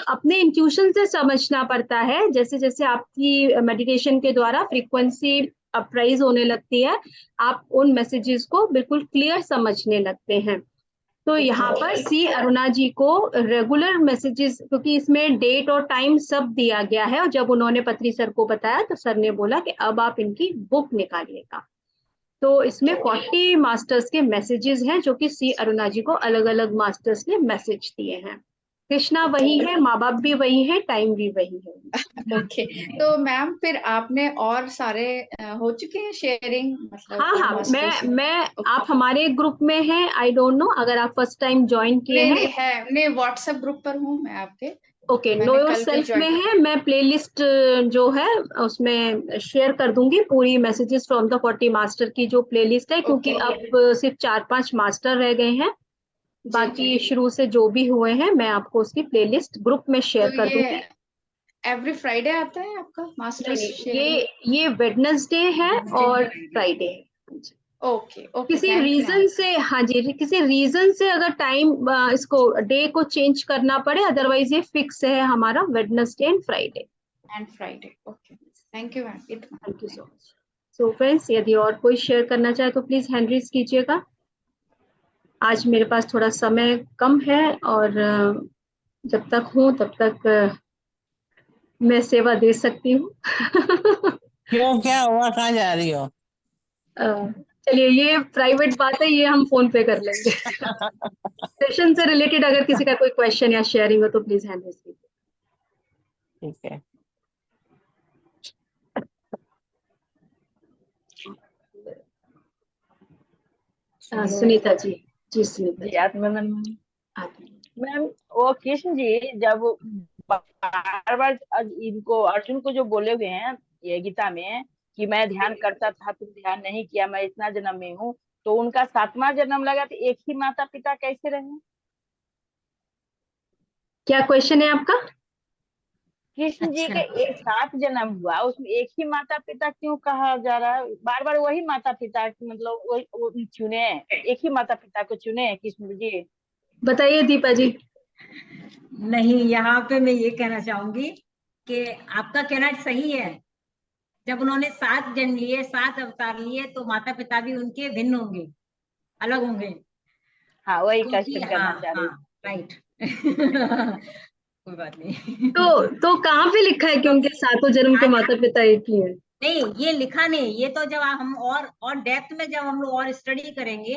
अपने इंट्यूशन से समझना पड़ता है। जैसे जैसे आपकी मेडिटेशन के द्वारा फ्रीक्वेंसी अपराइज होने लगती है, आप उन मैसेजेस को बिल्कुल क्लियर समझने लगते हैं। तो यहाँ पर सी अरुणा जी को रेगुलर मैसेजेस, क्योंकि इसमें डेट और टाइम सब दिया गया है, और जब उन्होंने पत्री सर को बताया तो सर ने बोला कि अब आप इनकी बुक निकालिएगा। तो इसमें 40 मास्टर्स के मैसेजेस हैं जो कि सी अरुणा जी को अलग अलग मास्टर्स ने मैसेज दिए हैं। कृष्णा वही है, माँ बाप भी वही है, टाइम भी वही है। ओके, तो मैम फिर आपने और सारे हो चुके हैं शेयरिंग, मतलब हाँ और हाँ, मास्टर्स? आप हमारे ग्रुप में हैं, आई डोंट नो अगर आप फर्स्ट टाइम ज्वाइन किए नहीं हैं। नहीं है, नहीं व्हाट्सएप ग्रुप पर हूँ मैं आपके। ओके, नो मैंने योर कल के सेल्फ में ज्वाइन। है, मैं प्लेलिस्ट जो है उसमें शेयर कर दूंगी पूरी मैसेजेस फ्रॉम द 40 मास्टर की जो प्लेलिस्ट है, क्योंकि ओके अब सिर्फ 4-5 मास्टर रह गए हैं। जी बाकी जी। शुरू से जो भी हुए हैं मैं आपको उसकी प्लेलिस्ट ग्रुप में शेयर तो कर ये दूंगी। एवरी फ्राइडे आता है आपका नहीं मास्टर्स नहीं, शेयरिंग? ये वेडनेसडे है और फ्राइडे है। ओके ओके, किसी थैंक यू मैम। रीजन से, हाँ जी, किसी रीजन से अगर टाइम इसको डे को चेंज करना पड़े, अदरवाइज ये फिक्स है हमारा Wednesday and Friday. And Friday, okay, thank you ma'am, इतना। Thank you so much. So friends, यदि और कोई शेयर करना चाहे तो प्लीज हैंड रेज कीजिएगा। आज मेरे पास थोड़ा समय कम है, और जब तक हूँ तब तक मैं सेवा दे सकती हूँ। क्यों, क्या हुआ, कहाँ जा रही हो? चलिए, ये प्राइवेट बात है, ये हम फोन पे कर लेंगे। सेशन से रिलेटेड अगर किसी का कोई क्वेश्चन या शेयरिंग हो तो प्लीज हैंड रेज कीजिए। ठीक है। सुनीता जी। जी सुनीता जी जी। आत्मानंद आते हैं। मैम, वो कृष्ण जी जब बार बार इनको अर्जुन को जो बोले हुए हैं ये गीता में कि मैं ध्यान करता था तुम ध्यान नहीं किया, मैं इतना जन्म में हूँ, तो उनका 7वां जन्म लगा तो एक ही माता पिता कैसे रहे? क्या क्वेश्चन है आपका? कृष्ण जी अच्छा, के एक 7 जन्म हुआ, उसमें एक ही माता पिता क्यों कहा जा रहा है? बार बार वही माता पिता, मतलब वही वो चुने, एक ही माता पिता को चुने कृष्ण जी। बताइए दीपा जी। नहीं, यहाँ पे मैं ये कहना चाहूंगी कि आपका कहना सही है। जब उन्होंने 7 जन्म लिए, 7 अवतार लिए, तो माता पिता भी उनके भिन्न होंगे, अलग होंगे। हाँ, वही क्योंकि क्वेश्चन हाँ करना चाह रही हाँ, थी। राइट। कोई बात नहीं। तो कहाँ पे लिखा है कि उनके सातों जन्म के आज माता पिता एक ही है? नहीं, ये लिखा नहीं, ये तो जब हम और डेप्थ में जब हम लोग और स्टडी करेंगे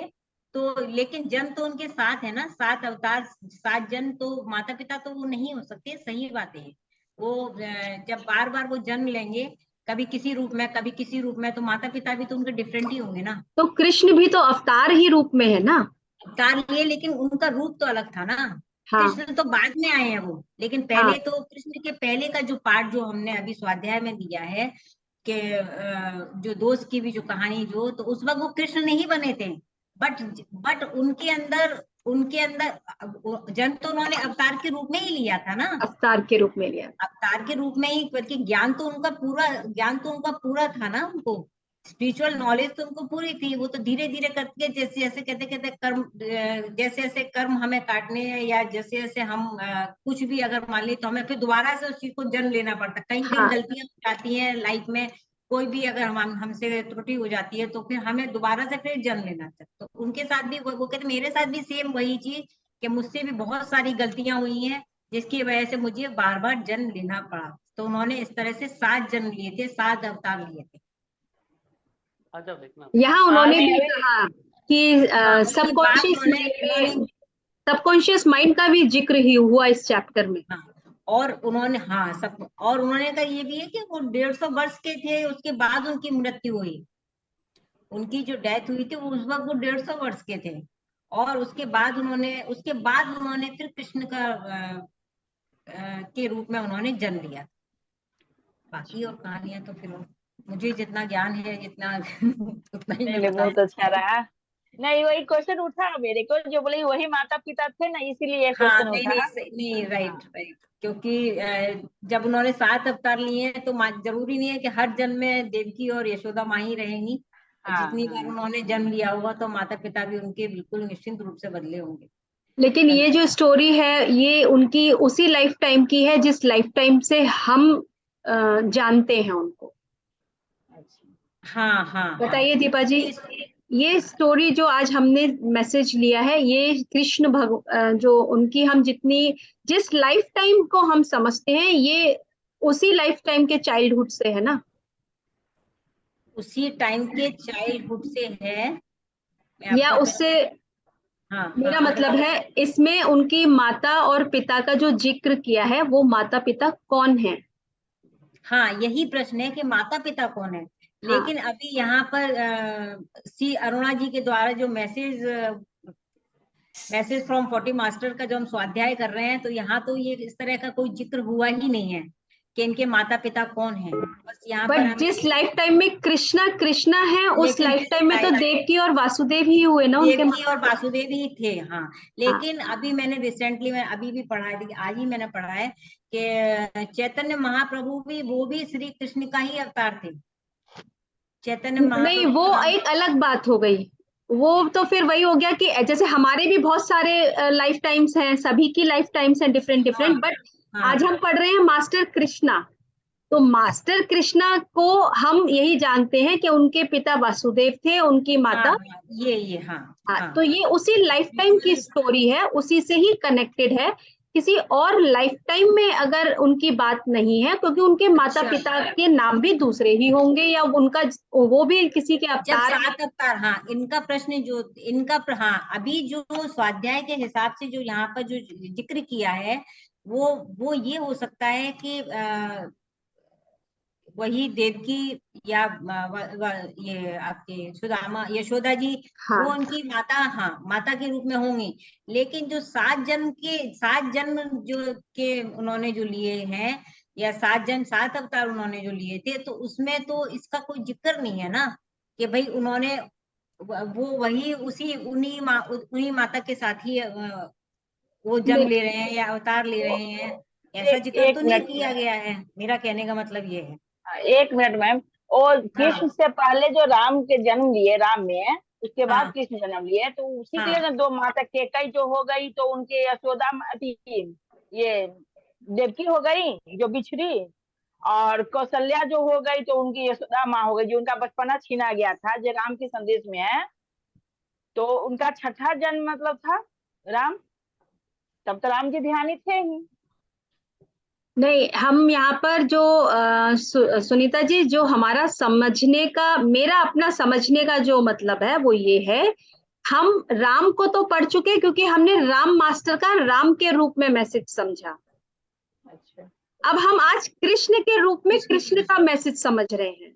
तो, लेकिन जन्म तो उनके 7 है ना, 7 अवतार, 7 जन्म, तो माता पिता तो वो नहीं हो सकते, सही बात है। वो जब बार बार वो जन्म लेंगे, कभी किसी रूप में कभी किसी रूप में, तो माता पिता भी तो उनके डिफरेंट ही होंगे ना। तो कृष्ण भी तो अवतार ही रूप में है ना? अवतार लिए, लेकिन उनका रूप तो अलग था ना। हाँ कृष्ण तो बाद में आए हैं वो, लेकिन हाँ पहले तो कृष्ण के पहले का जो पार्ट जो हमने अभी स्वाध्याय में दिया है कि जो दोस्त की भी जो कहानी, जो तो उस वक्त वो कृष्ण नहीं बने थे। बट उनके अंदर जन्म तो उन्होंने अवतार के रूप में ही लिया था ना। अवतार के रूप में लिया। अवतार के रूप में ही, बल्कि ज्ञान तो उनका पूरा था ना उनको। स्पिरिचुअल नॉलेज तो उनको पूरी थी। वो तो धीरे धीरे करके, जैसे जैसे कहते कहते कर्म, जैसे जैसे कर्म हमें काटने हैं, या जैसे जैसे हम कुछ भी अगर मान ली, तो हमें फिर दोबारा से उस चीज को जन्म लेना पड़ता है। कहीं कहीं हाँ गलतियां हो जाती हैं लाइफ में, कोई भी अगर हमसे त्रुटि हो जाती है, तो फिर हमें दोबारा से फिर जन्म लेना चाहिए। तो उनके साथ भी वो कहते मेरे साथ भी सेम वही चीज, कि मुझसे भी बहुत सारी गलतियां हुई हैं, जिसकी वजह से मुझे बार बार जन्म लेना पड़ा। तो उन्होंने इस तरह से 7 जन्म लिए थे, 7 अवतार लिए थे। यहाँ हाँ उन्होंने नहीं, भी अभी कहा कि हाँ, उसके बाद सबकॉन्शियस उन्होंने माइंड उन्होंने में, सबकॉन्शियस माइंड का भी जिक्र ही हुआ इस चैप्टर में। हाँ, और उन्होंने, हाँ सब, और उन्होंने कहा ये भी है कि वो 150 वर्ष के थे, उसके बाद उनकी मृत्यु हुई। उनकी जो डेथ हुई थी उस वक्त वो 150 वर्ष के थे, और उसके बाद उन्होंने फिर कृष्ण का के रूप में उन्होंने जन्म लिया। बाकी और कहानियां तो फिर मुझे जितना ज्ञान है, जितना उतना ही नहीं मैं नहीं, बता बहुत अच्छा सकती हूँ। रहा। नहीं, वही क्वेश्चन उठा मेरे को, जो बोले वही माता पिता थे ना, इसीलिए हाँ, क्वेश्चन नहीं उठा। नहीं नहीं, हाँ राइट राइट, क्योंकि जब उन्होंने 7 अवतार लिए हैं, तो जरूरी नहीं है कि हर जन्म में देवकी और यशोदा माँ ही रहेंगी। हाँ जितनी बार हाँ। उन्होंने जन्म लिया होगा, तो माता पिता भी उनके बिल्कुल निश्चिंत रूप से बदले होंगे। लेकिन ये जो स्टोरी है ये उनकी उसी लाइफ टाइम की है जिस लाइफ टाइम से हम जानते हैं उनको। हाँ हाँ बताइए दीपा जी, इस- ये स्टोरी जो आज हमने मैसेज लिया है ये कृष्ण जो उनकी हम जिस लाइफ टाइम को हम समझते हैं ये उसी लाइफ टाइम के चाइल्डहुड से है ना? उसी टाइम के चाइल्डहुड से है। मैं या आपको उससे हाँ मेरा हाँ मतलब है इसमें उनकी माता और पिता का जो जिक्र किया है वो माता पिता कौन है? हाँ, यही प्रश्न है कि माता पिता कौन है। हाँ लेकिन अभी यहाँ पर सी अरुणा जी के द्वारा जो मैसेज फ्रॉम 40 मास्टर का जो हम स्वाध्याय कर रहे हैं, तो यहाँ तो ये इस तरह का कोई जिक्र हुआ ही नहीं है कि इनके माता पिता कौन है। बस यहाँ पर बट हमें जिस लाइफ टाइम में कृष्णा है उस लेकिन लाइफ जिस टाइम में तो लाइफ देवकी और वासुदेव ही हुए ना उनके देवकी और वासुदेव ही थे। हाँ, हाँ लेकिन अभी मैंने रिसेंटली में अभी भी पढ़ा है, आज ही मैंने पढ़ा है कि चैतन्य महाप्रभु भी वो भी श्री कृष्ण का ही अवतार थे। चैतन्य नहीं, महाप्रभु वो का नाम एक अलग बात हो गई। वो तो फिर वही हो गया कि जैसे हमारे भी बहुत सारे लाइफ टाइम्स हैं, सभी की लाइफ टाइम्स हैं डिफरेंट हाँ डिफरेंट, बट हाँ आज हम पढ़ रहे हैं मास्टर कृष्णा। तो मास्टर कृष्णा को हम यही जानते हैं कि उनके पिता वासुदेव थे, उनकी हाँ माता। हाँ, ये हाँ हाँ, हाँ तो ये उसी लाइफ टाइम की स्टोरी है, उसी से ही कनेक्टेड है। किसी और लाइफ टाइम में अगर उनकी बात नहीं है, क्योंकि उनके माता अच्छा, पिता के नाम भी दूसरे ही होंगे या उनका वो भी किसी के जब अवतार हैं। 7 अवतार, हाँ, इनका प्रश्न जो हाँ, अभी जो स्वाध्याय के हिसाब से जो यहाँ पर जो जिक्र किया है, वो ये हो सकता है कि वही देवकी या ये आपके सुदामा यशोदा जी, वो हाँ उनकी माता, हाँ, माता के रूप में होंगी। लेकिन जो 7 जन्म जो के उन्होंने जो लिए हैं, या 7 अवतार उन्होंने जो लिए थे, तो उसमें तो इसका कोई जिक्र नहीं है ना कि भाई उन्होंने वो वही उन्हीं माता के साथ ही वो जन्म नहीं ले रहे हैं या अवतार ले रहे हैं। ऐसा एक जिक्र एक तो नहीं मिनट किया गया है, मेरा कहने का मतलब ये है। एक मिनट मैम। और कृष्ण हाँ से पहले जो राम के जन्म लिए राम में, उसके बाद हाँ कृष्ण जन्म लिए, तो उसी के लिए हाँ ना दो माता केकई जो हो गई, तो उनके यशोदा थी, ये देवकी हो गई जो बिछड़ी, और कौशल्या जो हो गई तो उनकी यशोदा माँ हो गई, जो उनका बचपना छीना गया था, जो राम के संदेश में है। तो उनका छठा जन्म मतलब था राम। तब तो राम जी ध्यानी थे ही। नहीं, हम यहाँ पर जो सुनीता जी, जो हमारा समझने का, मेरा अपना समझने का जो मतलब है वो ये है, हम राम को तो पढ़ चुके हैं क्योंकि हमने राम मास्टर का राम के रूप में मैसेज समझा। अच्छा। अब हम आज कृष्ण के रूप में कृष्ण का मैसेज समझ रहे हैं।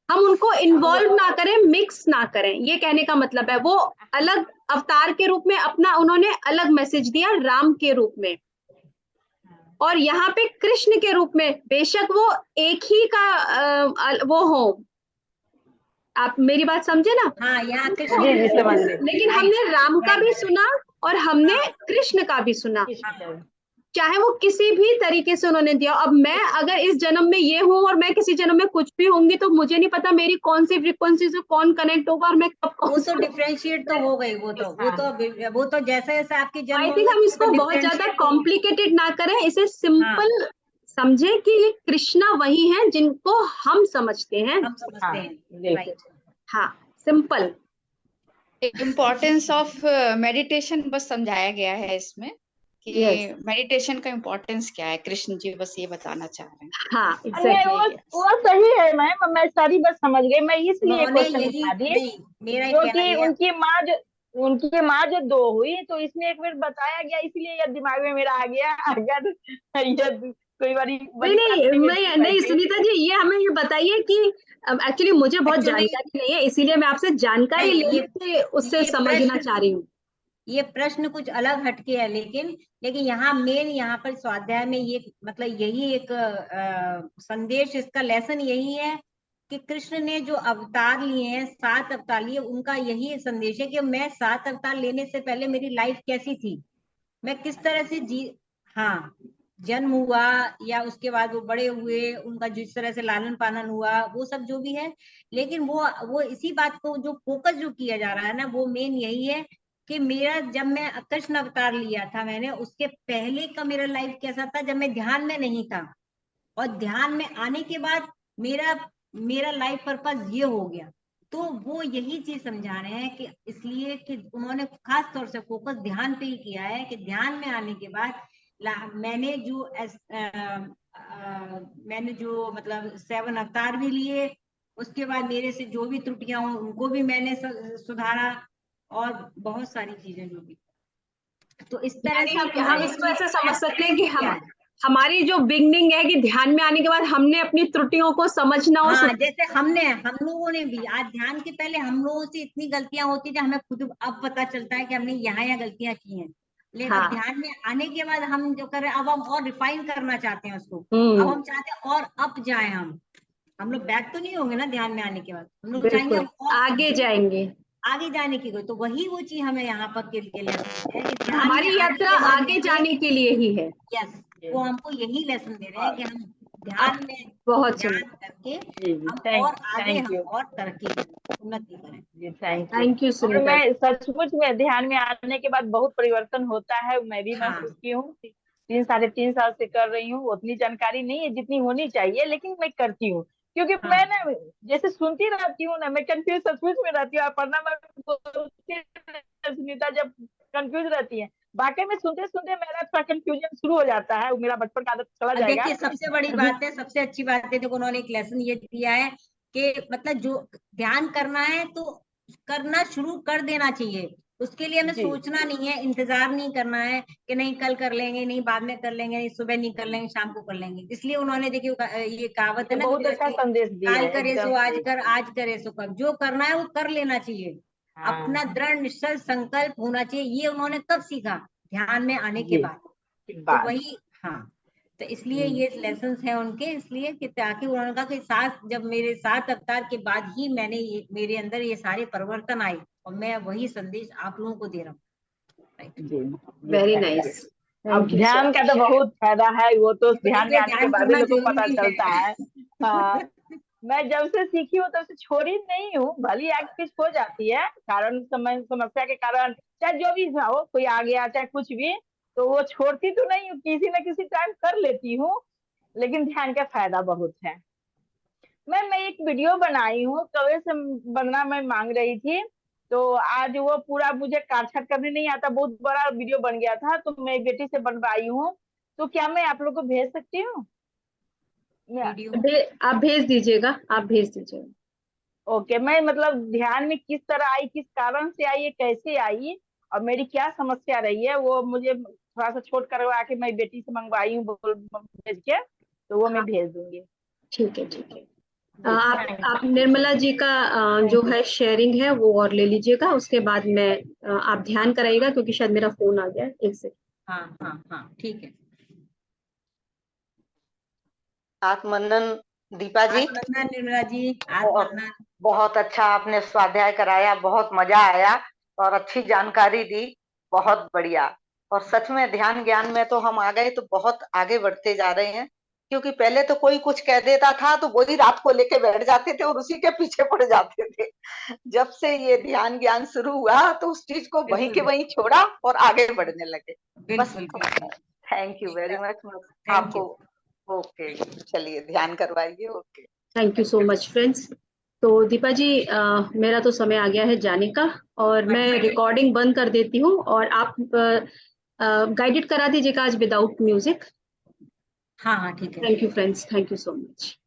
हम उनको वो इन्वॉल्व ना करें, मिक्स ना करें, ये कहने का मतलब है। वो अलग अवतार के रूप में अपना उन्होंने अलग मैसेज दिया राम के रूप में, और यहाँ पे कृष्ण के रूप में बेशक वो एक ही का वो हो। आप मेरी बात समझे ना? हाँ, यहाँ कृष्ण जी जी, कृष्ण समझ गए। लेकिन राइट हमने राम का भी राइट सुना और हमने हाँ कृष्ण का भी सुना, कृष्ण। चाहे वो किसी भी तरीके से उन्होंने दिया। अब मैं अगर इस जन्म में ये हूं और मैं किसी जन्म में कुछ भी होंगी, तो मुझे नहीं पता मेरी कौन सी फ्रीक्वेंसी से कौन कनेक्ट होगा और मैं कब वो कौन तो सा। डिफरेंशिएट तो हो गई, वो तो जैसे जैसे आपके जन्म आई थिंक होंगे हम वो तो इसको बहुत ज्यादा डिफरेंशिएट तो कॉम्प्लिकेटेड ना करें, इसे हाँ, सिंपल समझे कि ये कृष्णा वही हैं जिनको हम समझते हैं। हम समझते हाँ हैं। बिल्कुल। राइट हाँ, सिंपल। इम्पोर्टेंस ऑफ मेडिटेशन बस समझाया गया है इसमें कि यस, मेडिटेशन का इम्पोर्टेंस क्या है। कृष्ण जी बस ये बताना चाह रहे हैं। हाँ नहीं, एग्जैक्टली। वो सही है मैम, मैं सारी बात समझ गई। मैं इसलिए उन्होंने क्वेश्चन यही उठा दी, नहीं, मेरा एक जो कहना कि ये है। उनकी माँ जो दो हुई, तो इसमें एक बार बताया गया, इसलिए यह दिमाग में मेरा आ गया। अगर ये कोई बड़ी नहीं बड़ी बात नहीं, नहीं मैं होती नहीं, वैसे। सुनीता जी, ये हमें ये बताइए कि एक्चुअली मुझे बहुत एक्चुअली जानकारी नहीं है, इसीलिए मैं आपसे जानकारी नहीं, लेने से उससे ये समझना प्रश्न चाह रही हूँ। ये प्रश्न कुछ अलग हटके है, लेकिन यहाँ मेन, यहाँ पर स्वाध्याय में ये मतलब यही एक संदेश, इसका लेसन यही है कि कृष्ण ने जो अवतार लिए हैं, 7 अवतार लिए, उनका यही संदेश है कि मैं 7 अवतार लेने से पहले मेरी लाइफ कैसी थी, मैं किस तरह से हाँ, जन्म हुआ या उसके बाद वो बड़े हुए, उनका जिस तरह से लालन पालन हुआ, वो सब जो भी है। लेकिन वो इसी बात को जो फोकस जो किया जा रहा है ना, वो मेन यही है कि मेरा जब मैं कृष्ण अवतार लिया था मैंने, उसके पहले का मेरा लाइफ कैसा था जब मैं ध्यान में नहीं था, और ध्यान में आने के बाद मेरा लाइफ पर्पस ये हो गया। तो वो यही चीज समझा रहे हैं कि इसलिए कि उन्होंने खास तौर से फोकस ध्यान पे ही किया है कि ध्यान में आने के बाद मैंने जो मतलब 7 अवतार भी लिए, उसके बाद मेरे से जो भी त्रुटियां हो उनको भी मैंने सुधारा, और बहुत सारी चीजें जो भी। तो इस तरह से हम इसको ऐसे समझ सकते हैं कि हमारी जो बिगनिंग है कि ध्यान में आने के बाद हमने अपनी त्रुटियों को समझना हो। हाँ, जैसे हम लोगों ने भी आज ध्यान के पहले हम लोगों से इतनी गलतियां होती थी, हमें खुद अब पता चलता है कि हमने यहाँ गलतियां की हैं, लेकिन हाँ। ध्यान में आने के बाद हम जो कर रहे हैं अब हम और रिफाइन करना चाहते हैं उसको। अब हम चाहते हैं और अप जाए, हम लोग बैक तो नहीं होंगे ना ध्यान में आने के बाद, हम लोग चाहेंगे हम और आगे जाएंगे, आगे जाने की कोई। तो वही वो चीज हमें यहाँ पर के लिए है कि ध्यान हमारी यात्रा आगे जाने के लिए ही है। यस, वो हमको यही लेसन दे रहे हैं कि हम ध्यान में बहुत ध्यान करके थैंक और आगे थैंक हम यू और तरक्की उन्नति करें। जी, थैंक थैंक यू और सुनीता। मैं सचमुच में ध्यान में आने के बाद बहुत परिवर्तन होता है, मैं भी हाँ। महसूस की हूँ। 3 साढ़े 3 साल से कर रही हूँ, उतनी जानकारी नहीं है जितनी होनी चाहिए, लेकिन मैं करती हूँ क्योंकि हाँ। मैं ना जैसे सुनती रहती हूँ ना, मैं कंफ्यूज सचमुच में रहती हूँ। अपर्णा मैं बोलती है, सुनीता जब कंफ्यूज रहती है, वाकई में सुनते सुनते मेरा थोड़ा कंफ्यूजन शुरू हो जाता है, वो मेरा बचपन का आदत चला जाएगा। देखिए, सबसे बड़ी बात है, सबसे अच्छी बात है, देखो उन्होंने एक लेसन ये दिया है कि मतलब जो ध्यान करना है तो करना शुरू कर देना चाहिए। उसके लिए हमें जी। सोचना नहीं है, इंतजार नहीं करना है कि नहीं कल कर लेंगे, नहीं बाद में कर लेंगे, नहीं सुबह नहीं कर लेंगे, शाम को कर लेंगे। इसलिए उन्होंने देखिए ये कहावत है ना, बहुत अच्छा संदेश दिया काल है, करे सो एकदम आज सही। कर, आज करे सो कब। जो करना है वो कर लेना चाहिए, अपना हाँ दृढ़ निश्चय संकल्प होना चाहिए। ये उन्होंने कब सीखा? ध्यान में आने के जी, बाद। तो बात वही, हाँ, तो इसलिए ये लेसन्स हैं उनके, इसलिए कि ताकि उन्होंने कहा कि जब मेरे 7 अवतार के बाद ही मेरे अंदर ये सारे परिवर्तन आए, और मैं वही संदेश आप लोगों को दे रहा हूँ। जी, वेरी नाइस। अब ध्यान का तो बहुत फायदा है, वो तो ध्यान में इसलिए आने के ध्यान बाद ही करना लोग को पता जरूरी चलता है। हाँ, मैं जब से सीखी हूँ तब से छोड़ी नहीं हूँ, भली आग पीछ हो जाती है कारण समस्या के कारण, चाहे जो भी हो, कोई आ गया चाहे कुछ भी, तो वो छोड़ती तो नहीं हूँ, किसी न किसी टाइम कर लेती हूँ, लेकिन ध्यान का फायदा बहुत है। मैं एक वीडियो बनाई हूँ, कब से बनना मैं मांग रही थी, तो आज वो पूरा मुझे काटछाट करने नहीं आता, बहुत बड़ा वीडियो बन गया था, तो मैं बेटी से बनवाई हूँ। तो क्या मैं आप लोग को भेज सकती हूँ? वीडियो। आप भेज दीजिएगा, आप भेज दीजिएगा। ओके, मैं मतलब ध्यान में किस तरह आई, किस कारण से आई, ये कैसे आई, और मेरी क्या समस्या रही है, वो मुझे थोड़ा सा छोट करवा के मैं बेटी से मंगवाई हूँ भेज के, तो वो मैं भेज दूंगी। ठीक है, ठीक है। जी, आप निर्मला जी का जो है शेयरिंग है वो और ले लीजिएगा, उसके बाद मैं आप ध्यान कराइएगा, क्योंकि शायद मेरा फोन आ गया है, एक सेकंड। हाँ हाँ हाँ, ठीक है। आत्मनन दीपा जी, आत्मनंदन निर्मला जी, बहुत आत्मनंदन। बहुत अच्छा आपने स्वाध्याय कराया, बहुत मजा आया और अच्छी जानकारी दी, बहुत बढ़िया। और सच में ध्यान ज्ञान में तो हम आ गए तो बहुत आगे बढ़ते जा रहे हैं, क्योंकि पहले तो कोई कुछ कह देता था तो वही रात को लेके बैठ जाते थे और उसी के पीछे पड़ जाते थे। जब से ये ध्यान ज्ञान शुरू हुआ तो उस चीज को वहीं के वहीं छोड़ा और आगे बढ़ने लगे। बस, बिल्कुल। Thank you very much thank you. आपको। ओके, चलिए ध्यान करवाइए। Okay, thank you so much friends. तो दीपा जी, मेरा तो समय आ गया है जाने का, और मैं रिकॉर्डिंग बंद कर देती हूँ, और आप गाइडेड करा दीजिएगा आज विदाउट म्यूजिक। हाँ हाँ, ठीक है। Thank you friends, thank you so much.